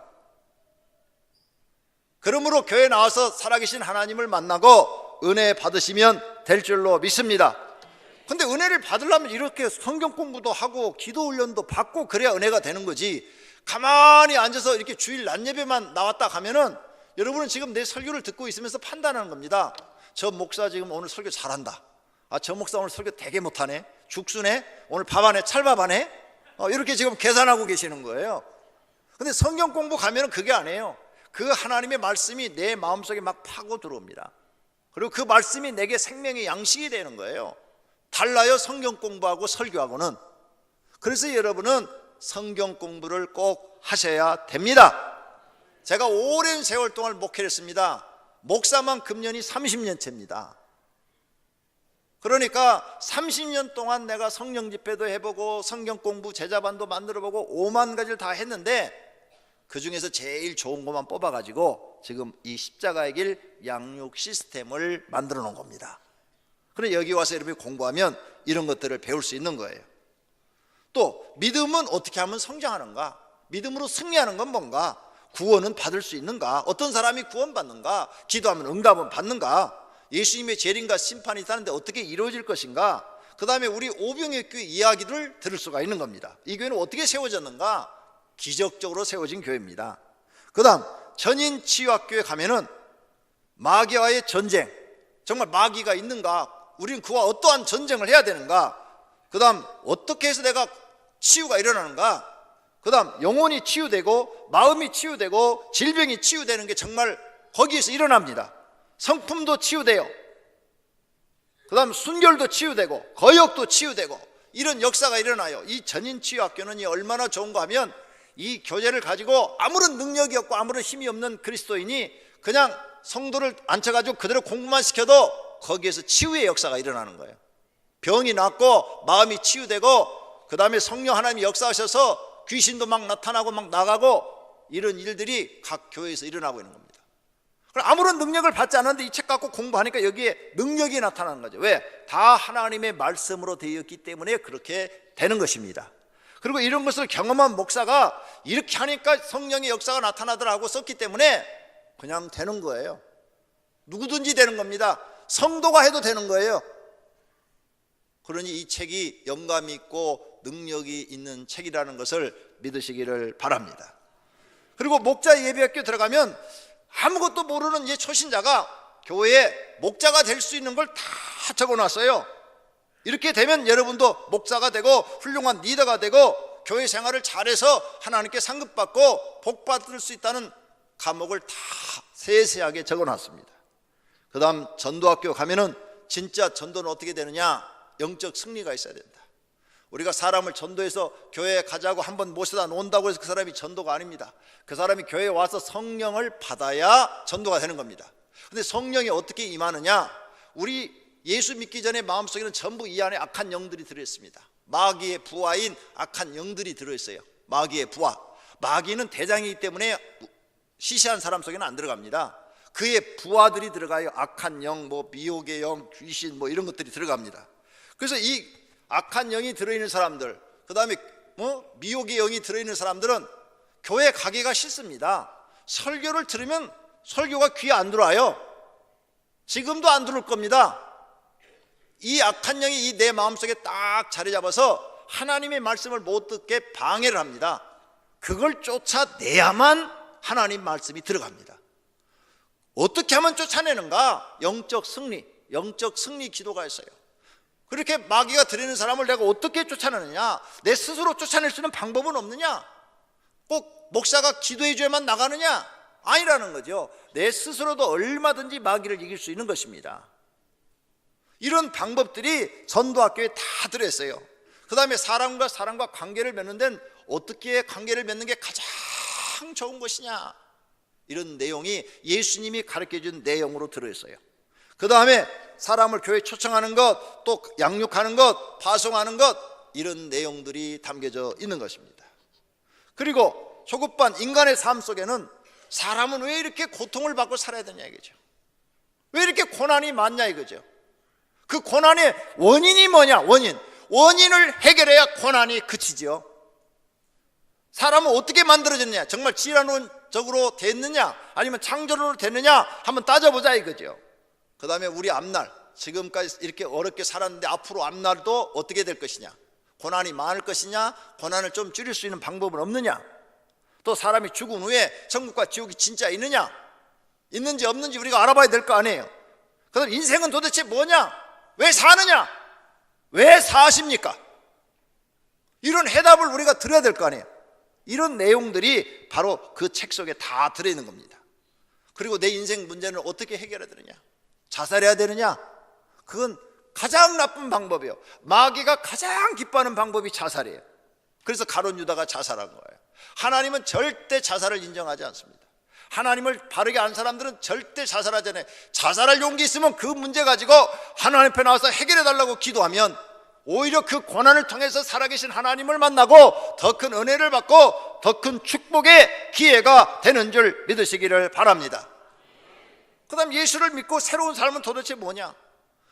그러므로 교회 나와서 살아계신 하나님을 만나고 은혜 받으시면 될 줄로 믿습니다. 근데 은혜를 받으려면 이렇게 성경 공부도 하고 기도 훈련도 받고 그래야 은혜가 되는 거지, 가만히 앉아서 이렇게 주일 낮 예배만 나왔다 가면은 여러분은 지금 내 설교를 듣고 있으면서 판단하는 겁니다. 저 목사 지금 오늘 설교 잘한다. 저 목사 오늘 설교 되게 못하네. 죽순해. 오늘 밥 안 해. 찰밥 안 해. 이렇게 지금 계산하고 계시는 거예요. 근데 성경 공부 가면은 그게 아니에요. 그 하나님의 말씀이 내 마음속에 막 파고 들어옵니다. 그리고 그 말씀이 내게 생명의 양식이 되는 거예요. 달라요, 성경 공부하고 설교하고는. 그래서 여러분은 성경 공부를 꼭 하셔야 됩니다. 제가 오랜 세월 동안 목회를 했습니다. 목사만 금년이 30년째입니다. 그러니까 30년 동안 내가 성령 집회도 해보고 성경 공부 제자반도 만들어보고 5만 가지를 다 했는데 그 중에서 제일 좋은 것만 뽑아가지고 지금 이 십자가의 길 양육 시스템을 만들어 놓은 겁니다. 그래서 여기 와서 여러분이 공부하면 이런 것들을 배울 수 있는 거예요. 또 믿음은 어떻게 하면 성장하는가? 믿음으로 승리하는 건 뭔가? 구원은 받을 수 있는가? 어떤 사람이 구원받는가? 기도하면 응답은 받는가? 예수님의 재림과 심판이 있다는데 어떻게 이루어질 것인가? 그 다음에 우리 오병의 교회 이야기를 들을 수가 있는 겁니다. 이 교회는 어떻게 세워졌는가? 기적적으로 세워진 교회입니다. 그 다음 전인치유학교에 가면은 마귀와의 전쟁, 정말 마귀가 있는가? 우리는 그와 어떠한 전쟁을 해야 되는가? 그 다음 어떻게 해서 내가 치유가 일어나는가? 그 다음 영혼이 치유되고 마음이 치유되고 질병이 치유되는 게 정말 거기에서 일어납니다. 성품도 치유돼요. 그 다음 순결도 치유되고 거역도 치유되고 이런 역사가 일어나요. 이 전인치유학교는 얼마나 좋은가 하면 이 교재를 가지고 아무런 능력이 없고 아무런 힘이 없는 그리스도인이 그냥 성도를 앉혀가지고 그대로 공부만 시켜도 거기에서 치유의 역사가 일어나는 거예요. 병이 낫고 마음이 치유되고 그 다음에 성령 하나님이 역사하셔서 귀신도 막 나타나고 막 나가고 이런 일들이 각 교회에서 일어나고 있는 겁니다. 그럼 아무런 능력을 받지 않았는데 이 책 갖고 공부하니까 여기에 능력이 나타나는 거죠. 왜? 다 하나님의 말씀으로 되어 있기 때문에 그렇게 되는 것입니다. 그리고 이런 것을 경험한 목사가 이렇게 하니까 성령의 역사가 나타나더라고 썼기 때문에 그냥 되는 거예요. 누구든지 되는 겁니다. 성도가 해도 되는 거예요. 그러니 이 책이 영감이 있고 능력이 있는 책이라는 것을 믿으시기를 바랍니다. 그리고 목자 예배학교 들어가면 아무것도 모르는 이 초신자가 교회에 목자가 될 수 있는 걸 다 적어놨어요. 이렇게 되면 여러분도 목사가 되고 훌륭한 리더가 되고 교회 생활을 잘해서 하나님께 상급받고 복받을 수 있다는 과목을 다 세세하게 적어놨습니다. 그 다음 전도학교 가면은 진짜 전도는 어떻게 되느냐? 영적 승리가 있어야 된다. 우리가 사람을 전도해서 교회에 가자고 한번 모셔다 놓는다고 해서 그 사람이 전도가 아닙니다. 그 사람이 교회에 와서 성령을 받아야 전도가 되는 겁니다. 근데 성령이 어떻게 임하느냐? 우리 예수 믿기 전에 마음속에는 전부 이 안에 악한 영들이 들어있습니다. 마귀의 부하인 악한 영들이 들어있어요. 마귀의 부하. 마귀는 대장이기 때문에 시시한 사람 속에는 안 들어갑니다. 그의 부하들이 들어가요. 악한 영, 미혹의 영, 귀신 이런 것들이 들어갑니다. 그래서 이 악한 영이 들어있는 사람들, 그 다음에 미혹의 영이 들어있는 사람들은 교회 가기가 싫습니다. 설교를 들으면 설교가 귀에 안 들어와요. 지금도 안 들어올 겁니다. 이 악한 영이 이 내 마음속에 딱 자리 잡아서 하나님의 말씀을 못 듣게 방해를 합니다. 그걸 쫓아내야만 하나님 말씀이 들어갑니다. 어떻게 하면 쫓아내는가? 영적 승리 기도가 있어요. 그렇게 마귀가 들이는 사람을 내가 어떻게 쫓아내느냐? 내 스스로 쫓아낼 수 있는 방법은 없느냐? 꼭 목사가 기도해 줘야만 나가느냐? 아니라는 거죠. 내 스스로도 얼마든지 마귀를 이길 수 있는 것입니다. 이런 방법들이 전도학교에 다 들어있어요. 그 다음에 사람과 사람과 관계를 맺는 데는 어떻게 관계를 맺는 게 가장 좋은 것이냐, 이런 내용이 예수님이 가르쳐준 내용으로 들어있어요. 그 다음에 사람을 교회에 초청하는 것, 또 양육하는 것, 파송하는 것, 이런 내용들이 담겨져 있는 것입니다. 그리고 초급반 인간의 삶 속에는 사람은 왜 이렇게 고통을 받고 살아야 되냐 이거죠. 왜 이렇게 고난이 많냐 이거죠. 그 고난의 원인이 뭐냐? 원인을 해결해야 고난이 그치죠. 사람은 어떻게 만들어졌느냐? 정말 질환적으로 됐느냐? 아니면 창조적으로 됐느냐? 한번 따져보자 이거죠. 그 다음에 우리 앞날, 지금까지 이렇게 어렵게 살았는데 앞으로 앞날도 어떻게 될 것이냐? 고난이 많을 것이냐? 고난을 좀 줄일 수 있는 방법은 없느냐? 또 사람이 죽은 후에 천국과 지옥이 진짜 있느냐? 있는지 없는지 우리가 알아봐야 될 거 아니에요. 그럼 인생은 도대체 뭐냐? 왜 사느냐? 왜 사십니까? 이런 해답을 우리가 들어야 될 거 아니에요. 이런 내용들이 바로 그 책 속에 다 들어있는 겁니다. 그리고 내 인생 문제는 어떻게 해결해야 되느냐? 자살해야 되느냐? 그건 가장 나쁜 방법이에요. 마귀가 가장 기뻐하는 방법이 자살이에요. 그래서 가룟 유다가 자살한 거예요. 하나님은 절대 자살을 인정하지 않습니다. 하나님을 바르게 안 사람들은 절대 자살하지 않아요. 자살할 용기 있으면 그 문제 가지고 하나님 앞에 나와서 해결해 달라고 기도하면 오히려 그 고난을 통해서 살아계신 하나님을 만나고 더 큰 은혜를 받고 더 큰 축복의 기회가 되는 줄 믿으시기를 바랍니다. 그 다음 예수를 믿고 새로운 삶은 도대체 뭐냐?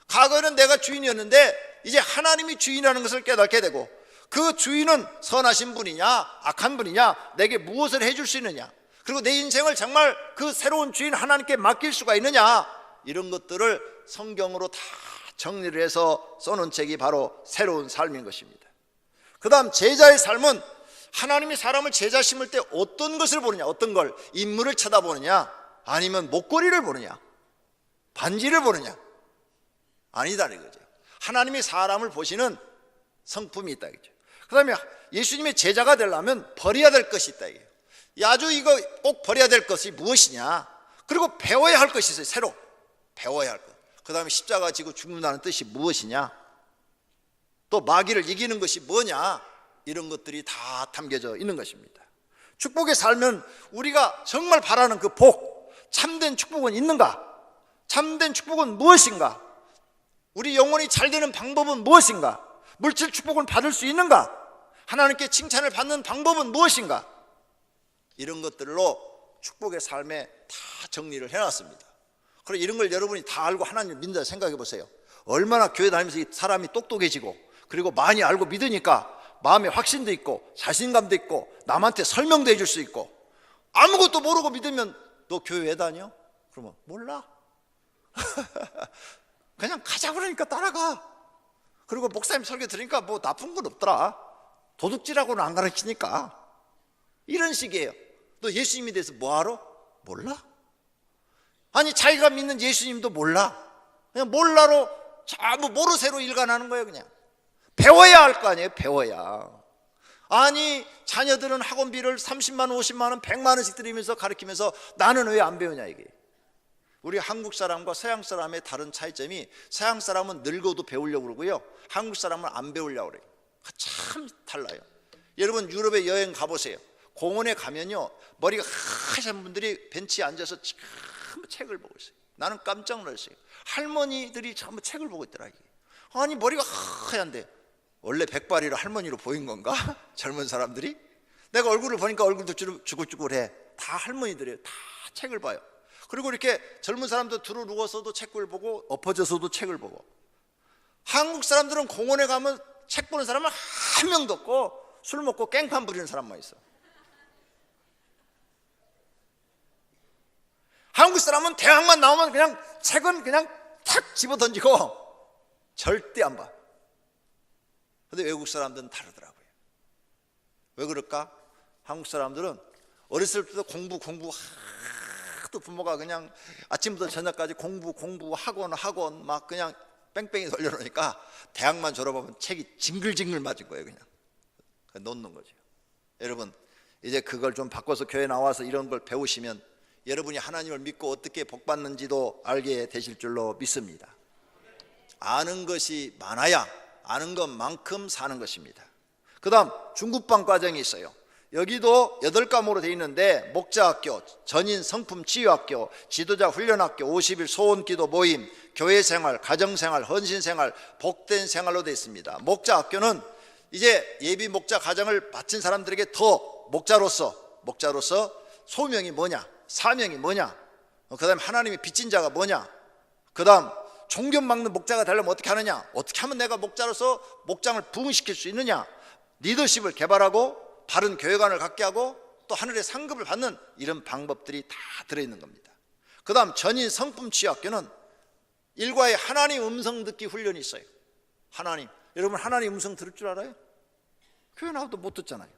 과거에는 내가 주인이었는데 이제 하나님이 주인이라는 것을 깨닫게 되고, 그 주인은 선하신 분이냐 악한 분이냐, 내게 무엇을 해줄 수 있느냐, 그리고 내 인생을 정말 그 새로운 주인 하나님께 맡길 수가 있느냐, 이런 것들을 성경으로 다 정리를 해서 써놓은 책이 바로 새로운 삶인 것입니다. 그 다음 제자의 삶은 하나님이 사람을 제자 심을 때 어떤 것을 보느냐, 어떤 걸, 인물을 쳐다보느냐 아니면 목걸이를 보느냐 반지를 보느냐, 아니다 이거죠. 하나님이 사람을 보시는 성품이 있다 이거죠. 그 다음에 예수님의 제자가 되려면 버려야 될 것이 있다 이거예요. 아주 이거 꼭 버려야 될 것이 무엇이냐, 그리고 배워야 할 것이 있어요. 새로 배워야 할 것. 그 다음에 십자가 지고 죽는다는 뜻이 무엇이냐, 또 마귀를 이기는 것이 뭐냐, 이런 것들이 다 담겨져 있는 것입니다. 축복에 살면 우리가 정말 바라는 그 복, 참된 축복은 있는가? 참된 축복은 무엇인가? 우리 영혼이 잘 되는 방법은 무엇인가? 물질 축복은 받을 수 있는가? 하나님께 칭찬을 받는 방법은 무엇인가? 이런 것들로 축복의 삶에 다 정리를 해놨습니다. 그리고 이런 걸 여러분이 다 알고 하나님을 믿는다 생각해 보세요. 얼마나 교회 다니면서 이 사람이 똑똑해지고, 그리고 많이 알고 믿으니까 마음에 확신도 있고 자신감도 있고 남한테 설명도 해줄 수 있고. 아무것도 모르고 믿으면 너 교회 왜 다녀? 그러면 몰라. 그냥 가자 그러니까 따라가. 그리고 목사님 설교 들으니까 뭐 나쁜 건 없더라. 도둑질하고는 안 가르치니까. 이런 식이에요. 너 예수님에 대해서 뭐 알아? 몰라. 아니 자기가 믿는 예수님도 몰라. 그냥 몰라로 전부 모르쇠로 일관하는 거예요. 그냥 배워야 할 거 아니에요. 배워야. 아니 자녀들은 학원비를 30만 원, 50만 원, 100만 원씩 들이면서 가르치면서 나는 왜 안 배우냐 이게. 우리 한국 사람과 서양 사람의 다른 차이점이, 서양 사람은 늙어도 배우려고 그러고요, 한국 사람은 안 배우려고 그래요. 참 달라요. 여러분 유럽에 여행 가보세요. 공원에 가면요, 머리가 하얀 분들이 벤치에 앉아서 전부 책을 보고 있어요. 나는 깜짝 놀랐어요. 할머니들이 전부 책을 보고 있더라. 이게. 아니 머리가 하얀데 원래 백발이라 할머니로 보인 건가? 젊은 사람들이? 내가 얼굴을 보니까 얼굴도 주글주글해. 다 할머니들이에요. 다 책을 봐요. 그리고 이렇게 젊은 사람도 들어 누워서도 책을 보고 엎어져서도 책을 보고. 한국 사람들은 공원에 가면 책 보는 사람은 한 명도 없고 술 먹고 깽판 부리는 사람만 있어. 한국 사람은 대학만 나오면 그냥 책은 그냥 탁 집어 던지고 절대 안 봐. 근데 외국 사람들은 다르더라고요. 왜 그럴까? 한국 사람들은 어렸을 때부터 공부 또 부모가 그냥 아침부터 저녁까지 공부 학원 막 그냥 뺑뺑이 돌려놓으니까 대학만 졸업하면 책이 징글징글 맞은 거예요. 그냥 놓는 거죠. 여러분 이제 그걸 좀 바꿔서 교회 나와서 이런 걸 배우시면 여러분이 하나님을 믿고 어떻게 복받는지도 알게 되실 줄로 믿습니다. 아는 것이 많아야 아는 것만큼 사는 것입니다. 그 다음 중급반 과정이 있어요. 여기도 8과목으로 되어 있는데 목자학교, 전인 성품 치유학교, 지도자 훈련학교, 50일 소원기도 모임, 교회생활, 가정생활, 헌신생활, 복된 생활로 되어 있습니다. 목자학교는 이제 예비 목자 가정을 바친 사람들에게 더 목자로서 소명이 뭐냐, 사명이 뭐냐, 그 다음에 하나님이 빚진 자가 뭐냐, 그 다음 존경받는 목자가 되려면 어떻게 하느냐, 어떻게 하면 내가 목자로서 목장을 부흥시킬 수 있느냐, 리더십을 개발하고 바른 교회관을 갖게 하고 또 하늘의 상급을 받는 이런 방법들이 다 들어있는 겁니다. 그 다음 전인 성품 치유학교는 일과의 하나님 음성 듣기 훈련이 있어요. 여러분 하나님 음성 들을 줄 알아요? 교회 나와도 못 듣잖아요.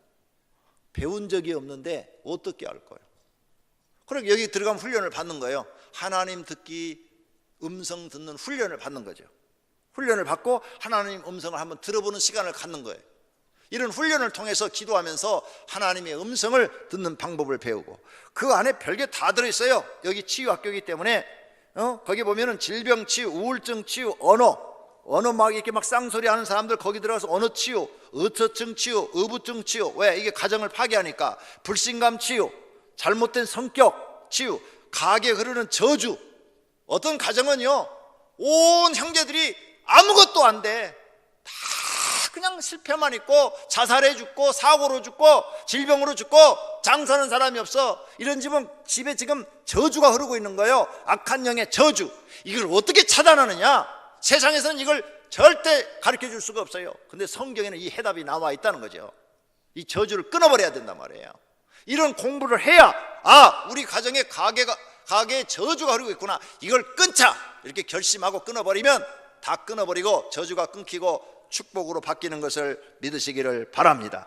배운 적이 없는데 어떻게 알 거예요? 그러니까 여기 들어가면 훈련을 받는 거예요. 하나님 듣기 음성 듣는 훈련을 받는 거죠. 훈련을 받고 하나님 음성을 한번 들어보는 시간을 갖는 거예요. 이런 훈련을 통해서 기도하면서 하나님의 음성을 듣는 방법을 배우고, 그 안에 별게 다 들어있어요. 여기 치유학교이기 때문에 거기 보면은 질병 치유, 우울증 치유, 언어 막 이렇게 막 쌍소리 하는 사람들 거기 들어가서 언어 치유, 의처증 치유, 의부증 치유. 왜? 이게 가정을 파괴하니까. 불신감 치유, 잘못된 성격 치유, 가게 흐르는 저주. 어떤 가정은요 온 형제들이 아무것도 안 돼. 다 그냥 실패만 있고 자살해 죽고 사고로 죽고 질병으로 죽고 장사하는 사람이 없어. 이런 집에 지금 저주가 흐르고 있는 거예요. 악한 영의 저주. 이걸 어떻게 차단하느냐? 세상에서는 이걸 절대 가르쳐 줄 수가 없어요. 근데 성경에는 이 해답이 나와 있다는 거죠. 이 저주를 끊어버려야 된단 말이에요. 이런 공부를 해야 우리 가정에 가게에 저주가 흐르고 있구나, 이걸 끊자 이렇게 결심하고 끊어버리면 다 끊어버리고 저주가 끊기고 축복으로 바뀌는 것을 믿으시기를 바랍니다.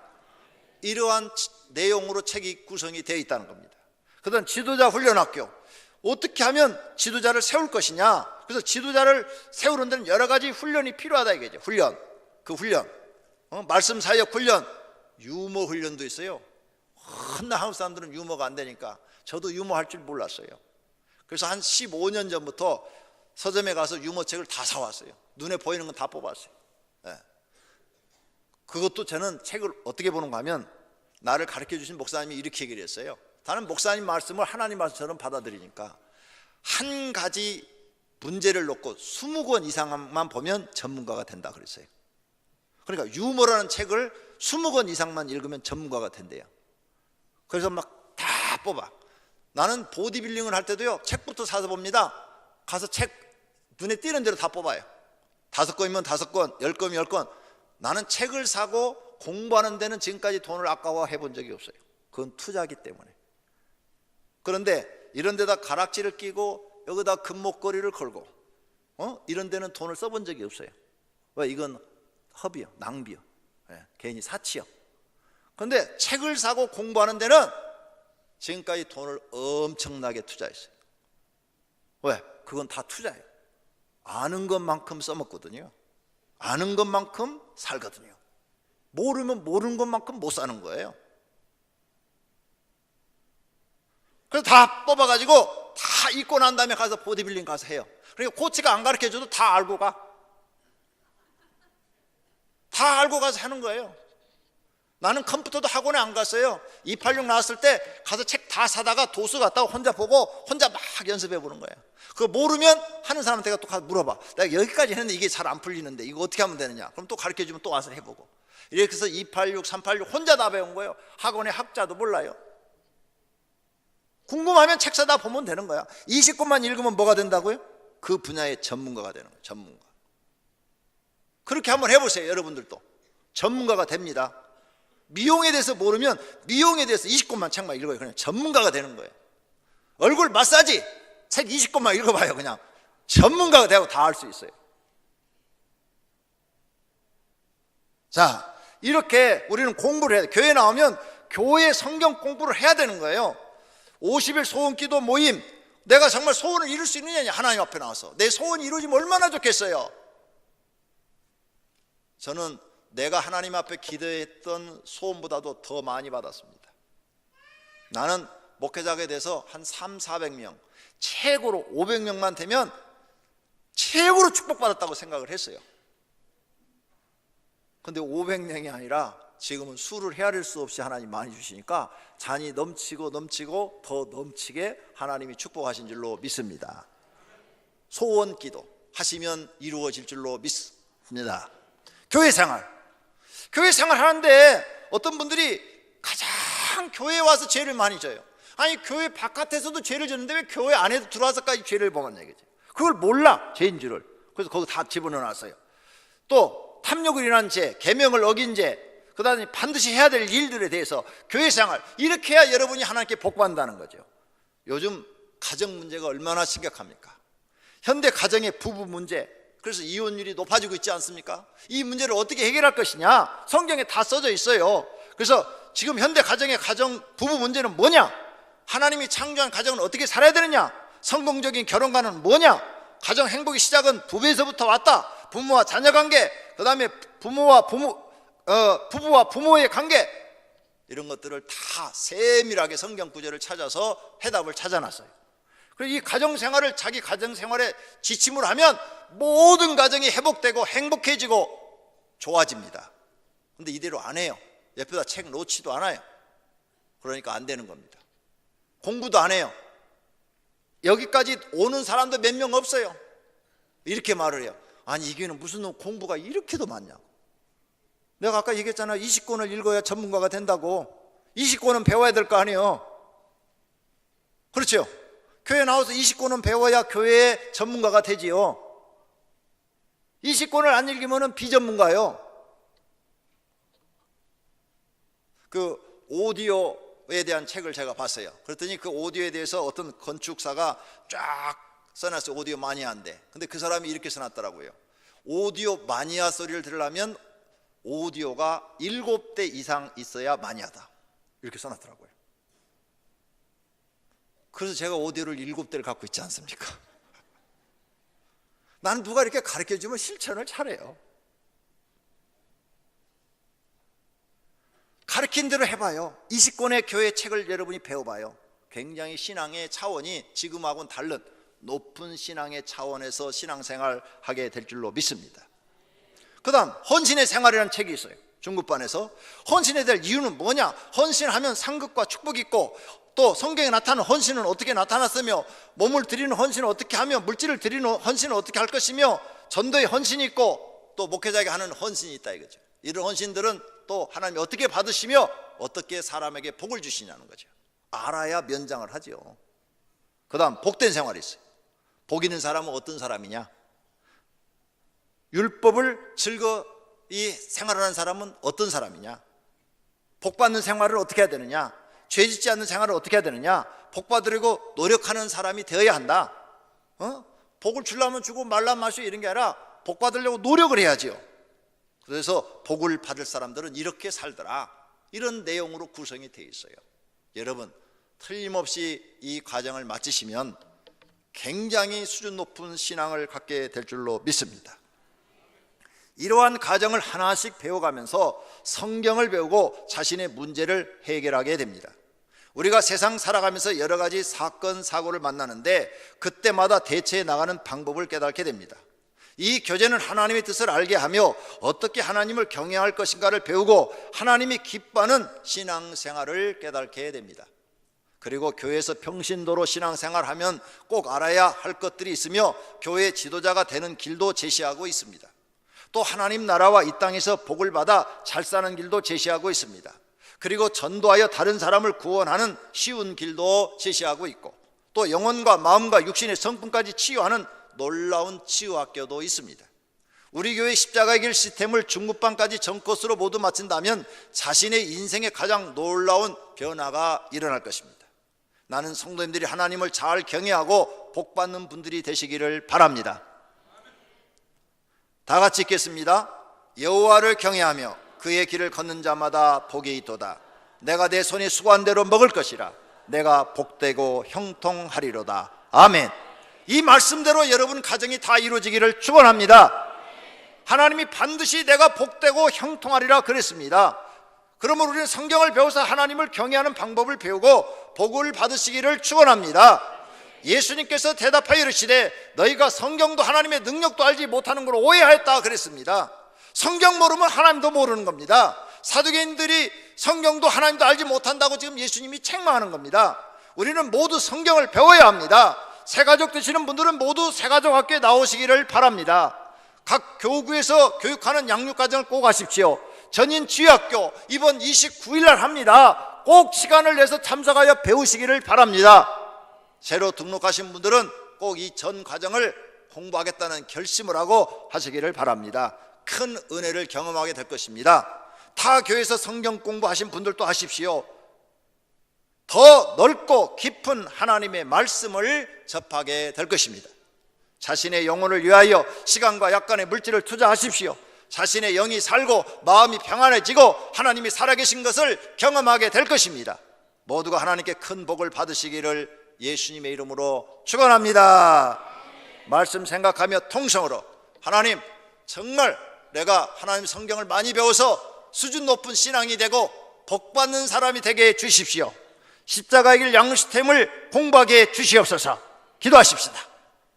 이러한 내용으로 책이 구성이 되어 있다는 겁니다. 그 다음 지도자 훈련학교. 어떻게 하면 지도자를 세울 것이냐. 그래서 지도자를 세우는 데는 여러 가지 훈련이 필요하다 이거죠. 훈련, 말씀 사역 훈련, 유머 훈련도 있어요. 한나 한국 사람들은 유머가 안 되니까 저도 유머 할 줄 몰랐어요. 그래서 한 15년 전부터 서점에 가서 유머책을 다 사왔어요. 눈에 보이는 건 다 뽑았어요. 그것도 저는 책을 어떻게 보는가 하면 나를 가르쳐 주신 목사님이 이렇게 얘기를 했어요. 나는 목사님 말씀을 하나님 말씀처럼 받아들이니까 한 가지 문제를 놓고 20권 이상만 보면 전문가가 된다 그랬어요. 그러니까 유머라는 책을 20권 이상만 읽으면 전문가가 된대요. 그래서 막 다 뽑아. 나는 보디빌딩을 할 때도요, 책부터 사서 봅니다. 가서 책 눈에 띄는 대로 다 뽑아요. 5권이면 5권, 10권이면 10권. 나는 책을 사고 공부하는 데는 지금까지 돈을 아까워해 본 적이 없어요. 그건 투자기 때문에. 그런데 이런 데다 가락지를 끼고 여기다 금목걸이를 걸고 이런 데는 돈을 써본 적이 없어요. 왜? 이건 허비요, 낭비요, 괜히 사치요. 그런데 책을 사고 공부하는 데는 지금까지 돈을 엄청나게 투자했어요. 왜? 그건 다 투자예요. 아는 것만큼 써먹거든요. 아는 것만큼 살거든요. 모르면 모르는 것만큼 못 사는 거예요. 그래서 다 뽑아가지고 다 읽고 난 다음에 가서 보디빌딩 가서 해요. 그러니까 코치가 안 가르쳐줘도 다 알고 가. 다 알고 가서 하는 거예요. 나는 컴퓨터도 학원에 안 갔어요. 286 나왔을 때 가서 책 다 사다가 도서 갔다가 혼자 보고 혼자 막 연습해 보는 거예요. 그거 모르면 하는 사람한테 또 가서 물어봐. 내가 여기까지 했는데 이게 잘 안 풀리는데 이거 어떻게 하면 되느냐. 그럼 또 가르쳐 주면 또 와서 해보고. 이렇게 해서 286, 386 혼자 다 배운 거예요. 학원에 학자도 몰라요. 궁금하면 책 사다 보면 되는 거야. 20권만 읽으면 뭐가 된다고요? 그 분야의 전문가가 되는 거예요. 전문가. 그렇게 한번 해보세요. 여러분들도 전문가가 됩니다. 미용에 대해서 모르면 미용에 대해서 20권만 책만 읽어요. 그냥 전문가가 되는 거예요. 얼굴 마사지 책 20권만 읽어봐요. 그냥 전문가가 되고 다 알 수 있어요. 자, 이렇게 우리는 공부를 해야 돼요. 교회 나오면 교회 성경 공부를 해야 되는 거예요. 50일 소원기도 모임, 내가 정말 소원을 이룰 수 있느냐, 하나님 앞에 나와서 내 소원이 이루어지면 얼마나 좋겠어요. 저는 내가 하나님 앞에 기도했던 소원보다도 더 많이 받았습니다. 나는 목회자가 돼서 한 300~400명, 최고로 500명만 되면 최고로 축복받았다고 생각을 했어요. 근데 500명이 아니라 지금은 수를 헤아릴 수 없이 하나님 많이 주시니까 잔이 넘치고 넘치고 더 넘치게 하나님이 축복하신 줄로 믿습니다. 소원 기도 하시면 이루어질 줄로 믿습니다. 교회 생활 하는데 어떤 분들이 가장 교회에 와서 죄를 많이 져요. 아니 교회 바깥에서도 죄를 졌는데 왜 교회 안에도 들어와서까지 죄를 범한 얘기지. 그걸 몰라, 죄인 줄을. 그래서 거기 다 집어넣어놨어요. 또 탐욕을 인한 죄, 계명을 어긴 죄, 그 다음에 반드시 해야 될 일들에 대해서 교회 생활, 이렇게 해야 여러분이 하나님께 복받는다는 거죠. 요즘 가정 문제가 얼마나 심각합니까? 현대 가정의 부부 문제, 그래서 이혼율이 높아지고 있지 않습니까? 이 문제를 어떻게 해결할 것이냐, 성경에 다 써져 있어요. 그래서 지금 현대 가정의 부부 문제는 뭐냐? 하나님이 창조한 가정은 어떻게 살아야 되느냐? 성공적인 결혼관은 뭐냐? 가정 행복의 시작은 부부에서부터 왔다. 부모와 자녀 관계, 그 다음에 부부와 부모의 관계, 이런 것들을 다 세밀하게 성경 구절을 찾아서 해답을 찾아놨어요. 그래서 이 가정생활을 자기 가정생활에 지침으로 하면 모든 가정이 회복되고 행복해지고 좋아집니다. 근데 이대로 안 해요. 옆에다 책 놓지도 않아요. 그러니까 안 되는 겁니다. 공부도 안 해요. 여기까지 오는 사람도 몇 명 없어요. 이렇게 말을 해요. 아니 이게는 무슨 공부가 이렇게도 많냐고. 내가 아까 얘기했잖아. 20권을 읽어야 전문가가 된다고. 20권은 배워야 될 거 아니에요. 그렇죠? 교회 나와서 20권은 배워야 교회의 전문가가 되지요. 20권을 안 읽으면 비전문가요. 그 오디오에 대한 책을 제가 봤어요. 그랬더니 그 오디오에 대해서 어떤 건축사가 쫙 써놨어요. 오디오 마니아인데. 근데 그 사람이 이렇게 써놨더라고요. 오디오 마니아 소리를 들으려면 오디오가 7대 이상 있어야 마니아다. 이렇게 써놨더라고요. 그래서 제가 오디오를 7대를 갖고 있지 않습니까? 나는 누가 이렇게 가르쳐주면 실천을 잘해요. 가르친 대로 해봐요. 20권의 교회 책을 여러분이 배워봐요. 굉장히 신앙의 차원이 지금하고는 다른 높은 신앙의 차원에서 신앙생활 하게 될 줄로 믿습니다. 그 다음 헌신의 생활이라는 책이 있어요. 중급반에서. 헌신해야 될 이유는 뭐냐? 헌신하면 상급과 축복이 있고, 또 성경에 나타나는 헌신은 어떻게 나타났으며, 몸을 드리는 헌신은 어떻게 하며, 물질을 드리는 헌신은 어떻게 할 것이며, 전도의 헌신이 있고 또 목회자에게 하는 헌신이 있다 이거죠. 이런 헌신들은 또 하나님이 어떻게 받으시며 어떻게 사람에게 복을 주시냐는 거죠. 알아야 면장을 하죠. 그 다음 복된 생활이 있어요. 복 있는 사람은 어떤 사람이냐? 율법을 즐거이 생활하는 사람은 어떤 사람이냐? 복 받는 생활을 어떻게 해야 되느냐? 죄 짓지 않는 생활을 어떻게 해야 되느냐? 복 받으려고 노력하는 사람이 되어야 한다. 복을 주려면 주고 말라면 마시고 이런 게 아니라 복 받으려고 노력을 해야지요. 그래서 복을 받을 사람들은 이렇게 살더라, 이런 내용으로 구성이 되어 있어요. 여러분, 틀림없이 이 과정을 마치시면 굉장히 수준 높은 신앙을 갖게 될 줄로 믿습니다. 이러한 과정을 하나씩 배워가면서 성경을 배우고 자신의 문제를 해결하게 됩니다. 우리가 세상 살아가면서 여러 가지 사건, 사고를 만나는데 그때마다 대처해 나가는 방법을 깨닫게 됩니다. 이 교재는 하나님의 뜻을 알게 하며 어떻게 하나님을 경외할 것인가를 배우고 하나님이 기뻐하는 신앙생활을 깨닫게 됩니다. 그리고 교회에서 평신도로 신앙생활하면 꼭 알아야 할 것들이 있으며 교회 지도자가 되는 길도 제시하고 있습니다. 또 하나님 나라와 이 땅에서 복을 받아 잘 사는 길도 제시하고 있습니다. 그리고 전도하여 다른 사람을 구원하는 쉬운 길도 제시하고 있고, 또 영혼과 마음과 육신의 성품까지 치유하는 놀라운 치유학교도 있습니다. 우리 교회 십자가의 길 시스템을 중급반까지 전 코스로 모두 마친다면 자신의 인생에 가장 놀라운 변화가 일어날 것입니다. 나는 성도님들이 하나님을 잘 경외하고 복받는 분들이 되시기를 바랍니다. 다 같이 읽겠습니다. 여호와를 경외하며 그의 길을 걷는 자마다 복이 있도다. 내가 내 손이 수고한 대로 먹을 것이라. 내가 복되고 형통하리로다. 아멘. 이 말씀대로 여러분 가정이 다 이루어지기를 축원합니다. 하나님이 반드시 내가 복되고 형통하리라 그랬습니다. 그러면 우리는 성경을 배워서 하나님을 경외하는 방법을 배우고 복을 받으시기를 축원합니다. 예수님께서 대답하여 이르시되 너희가 성경도 하나님의 능력도 알지 못하는 걸 오해하였다 그랬습니다. 성경 모르면 하나님도 모르는 겁니다. 사두개인들이 성경도 하나님도 알지 못한다고 지금 예수님이 책망하는 겁니다. 우리는 모두 성경을 배워야 합니다. 새가족 되시는 분들은 모두 새가족 학교에 나오시기를 바랍니다. 각 교구에서 교육하는 양육과정을 꼭 하십시오. 전인 지휘학교 이번 29일 날 합니다. 꼭 시간을 내서 참석하여 배우시기를 바랍니다. 새로 등록하신 분들은 꼭 이 전 과정을 공부하겠다는 결심을 하고 하시기를 바랍니다. 큰 은혜를 경험하게 될 것입니다. 타 교회에서 성경 공부하신 분들도 하십시오. 더 넓고 깊은 하나님의 말씀을 접하게 될 것입니다. 자신의 영혼을 위하여 시간과 약간의 물질을 투자하십시오. 자신의 영이 살고 마음이 평안해지고 하나님이 살아계신 것을 경험하게 될 것입니다. 모두가 하나님께 큰 복을 받으시기를 예수님의 이름으로 축원합니다. 말씀 생각하며 통성으로 하나님, 정말 내가 하나님 성경을 많이 배워서 수준 높은 신앙이 되고 복받는 사람이 되게 해 주십시오. 십자가의 길 양육시스템을 공부하게 해 주시옵소서. 기도하십시다.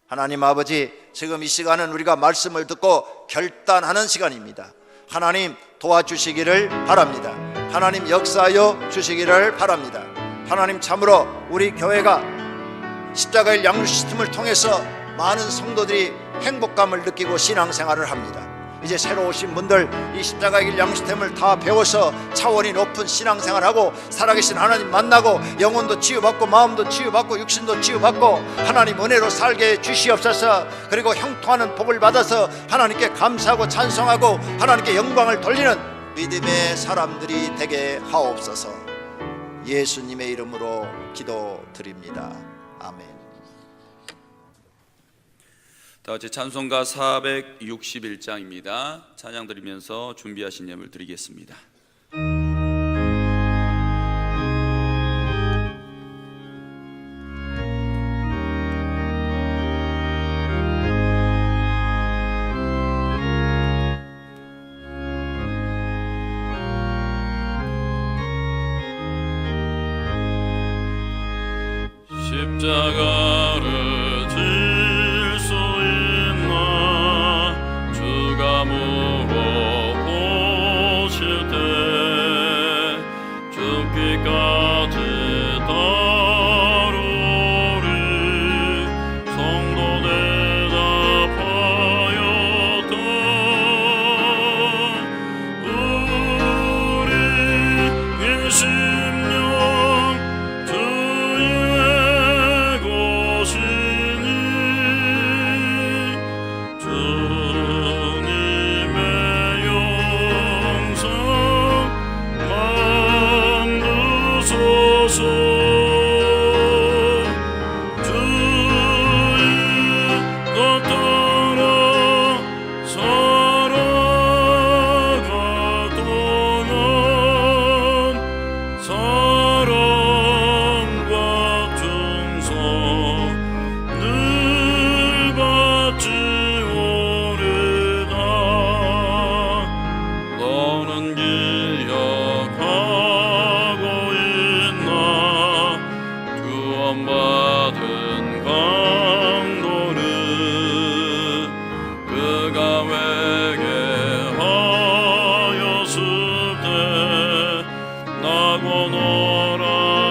하나님 아버지, 지금 이 시간은 우리가 말씀을 듣고 결단하는 시간입니다. 하나님 도와주시기를 바랍니다. 하나님 역사하여 주시기를 바랍니다. 하나님 참으로 우리 교회가 십자가의 양육시스템을 통해서 많은 성도들이 행복감을 느끼고 신앙생활을 합니다. 이제 새로 오신 분들 이 십자가의 길 양육시스템을 다 배워서 차원이 높은 신앙생활하고 살아계신 하나님 만나고 영혼도 치유받고 마음도 치유받고 육신도 치유받고 하나님 은혜로 살게 주시옵소서. 그리고 형통하는 복을 받아서 하나님께 감사하고 찬송하고 하나님께 영광을 돌리는 믿음의 사람들이 되게 하옵소서. 예수님의 이름으로 기도드립니다. 아멘. 다 같이 찬송가 461장입니다. 찬양 드리면서 준비하신 예물 드리겠습니다. 십자가를 질 수 있나 주가 물어보실 귀까지 다루리 성도 대답하였다 우리의 심령 주의 것이니 주님의 영상 만드소서 주의 것 따라 살아가도록 사랑과 충성 늘 바치오리다 너는 기억하고 있나 구원받은 강도를 그가 회개하였을 때 나고 너락받았다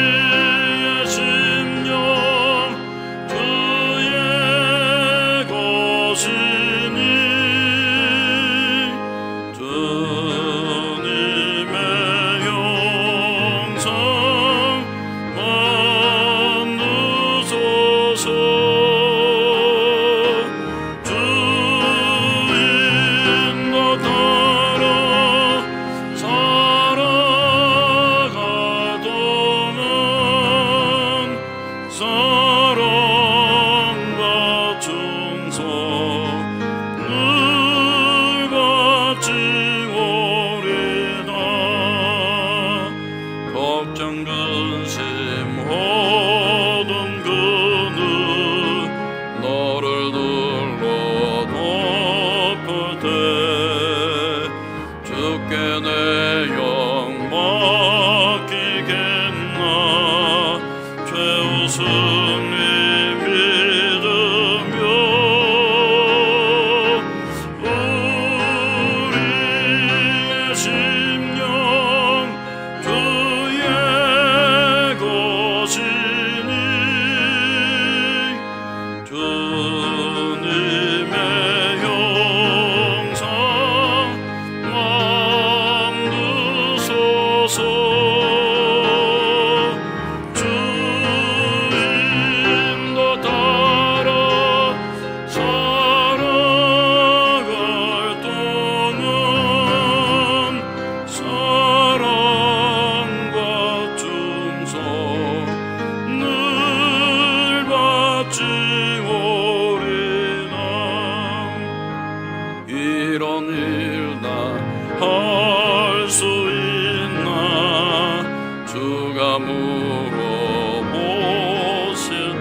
우리의 심령 주의 것이니 주님의 영상 만드소서 주인도 따라 살아가도록 사랑과 충성 늘 바치오리다 걱정 근심 어둠 그늘 너를 둘러 덮을 때 주께 내 영 맡기겠나 최후 승리 믿으며 우리의 심령 주의 것이니 주님의 영상 만드소서 주인도 따라 살아갈 동안 사랑과 충성 늘 바치오리다 이런 일 다 할 수 있나 주가 물어보실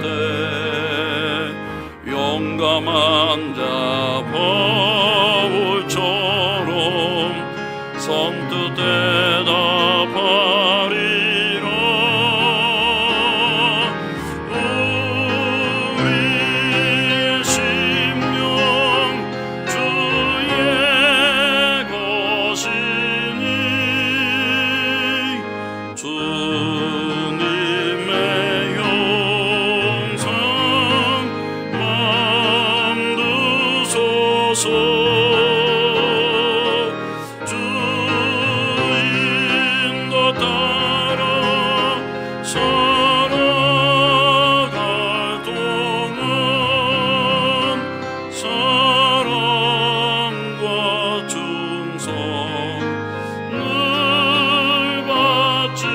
때 용감한 자 바울처럼 선뜻 대답하리라 우리의 심령 주의 것이니 주님의 영상 만드소서 주인도 따라 살아갈 동안 사랑과 충성 늘 바치오리다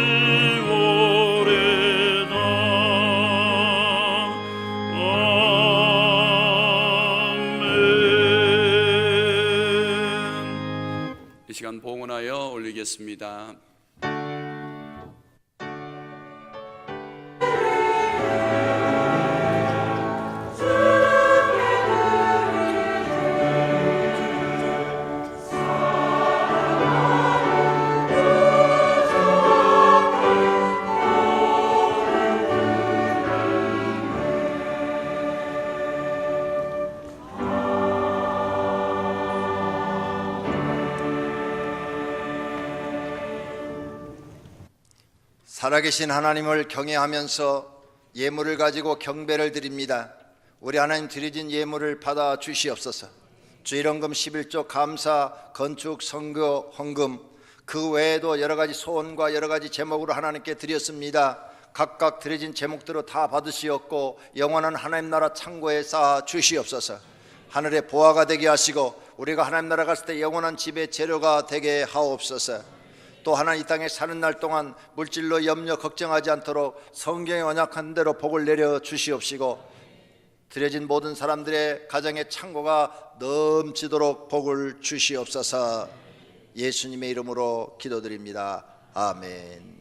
아멘. 이 시간 봉헌하여 올리겠습니다. 살아계신 하나님을 경외하면서 예물을 가지고 경배를 드립니다. 우리 하나님 드려진 예물을 받아 주시옵소서. 주일헌금 11조 감사, 건축, 선교, 헌금 그 외에도 여러 가지 소원과 여러 가지 제목으로 하나님께 드렸습니다. 각각 드려진 제목대로 다 받으시옵고 영원한 하나님 나라 창고에 쌓아 주시옵소서. 하늘의 보화가 되게 하시고 우리가 하나님 나라 갔을 때 영원한 집의 재료가 되게 하옵소서. 또 하나님 이 땅에 사는 날 동안 물질로 염려 걱정하지 않도록 성경에 언약한 대로 복을 내려 주시옵시고 드려진 모든 사람들의 가정의 창고가 넘치도록 복을 주시옵소서. 예수님의 이름으로 기도드립니다. 아멘.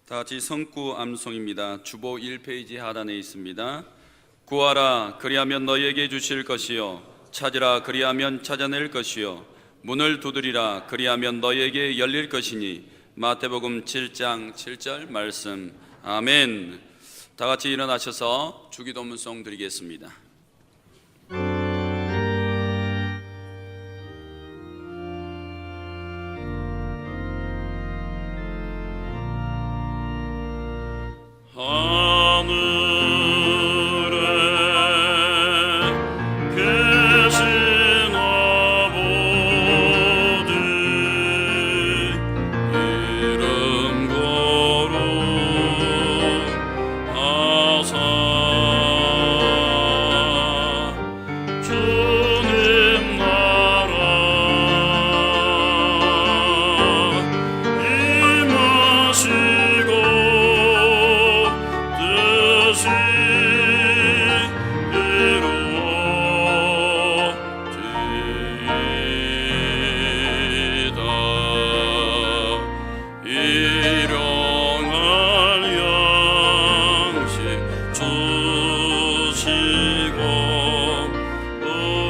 다 같이 성구 암송입니다. 주보 1페이지 하단에 있습니다. 구하라 그리하면 너희에게 주실 것이요 찾으라 그리하면 찾아낼 것이요 문을 두드리라 그리하면 너희에게 열릴 것이니 마태복음 7장 7절 말씀. 아멘. 다 같이 일어나셔서 주기도문송 드리겠습니다. 하늘에 계신 아버지 이름 거룩하사 주님 나라 임하시고 뜻이 이루어지이다. 일용할 양식 주시고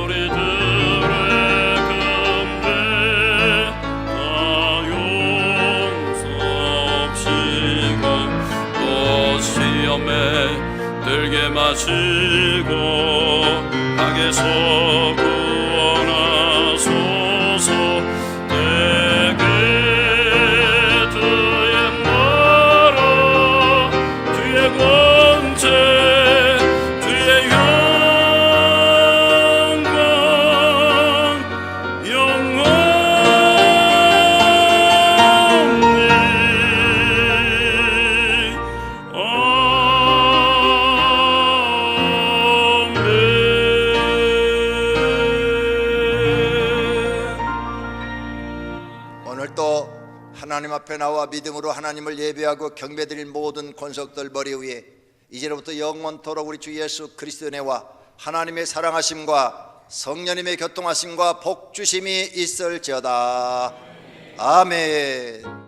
우리들의 금배 다 용서하시고 또 시험에 들게 마시고 악에서 구원하소서. 대개 주의 나라 주의 권세 주의 영광 영원히 오늘도 하나님 앞에 나와 믿음으로 하나님을 예배하고 경배드린 모든 권속들 머리 위에 이제로부터 영원토록 우리 주 예수 그리스도의 은혜와 하나님의 사랑하심과 성령님의 교통하심과 복주심이 있을지어다. 아멘.